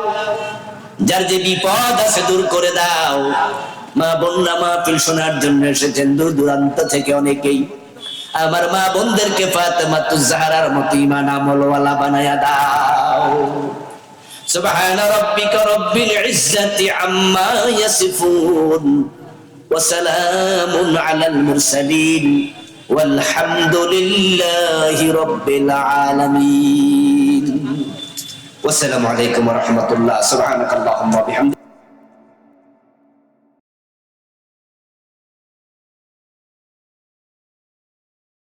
যার যে বিপদ আছে দূর করে দাও। মা বোনরা মাহফিল শোনার জন্য এসেছেন দূর দূরান্ত থেকে অনেকেই। আমার মা বোনদেরকে ফাতেমাতুজ জাহরার মতো ঈমান আমলওয়ালা বানায়া দাও। সুবহান রাব্বিকা রাব্বিল ইজ্জাতি আম্মা ইয়াসিফুন ওয়া সালামুন আলাল মুরসালিন walhamdulillahi rabbil alamin. Wassalamu alaikum warahmatullahi. Subhanakallahumma bihamdika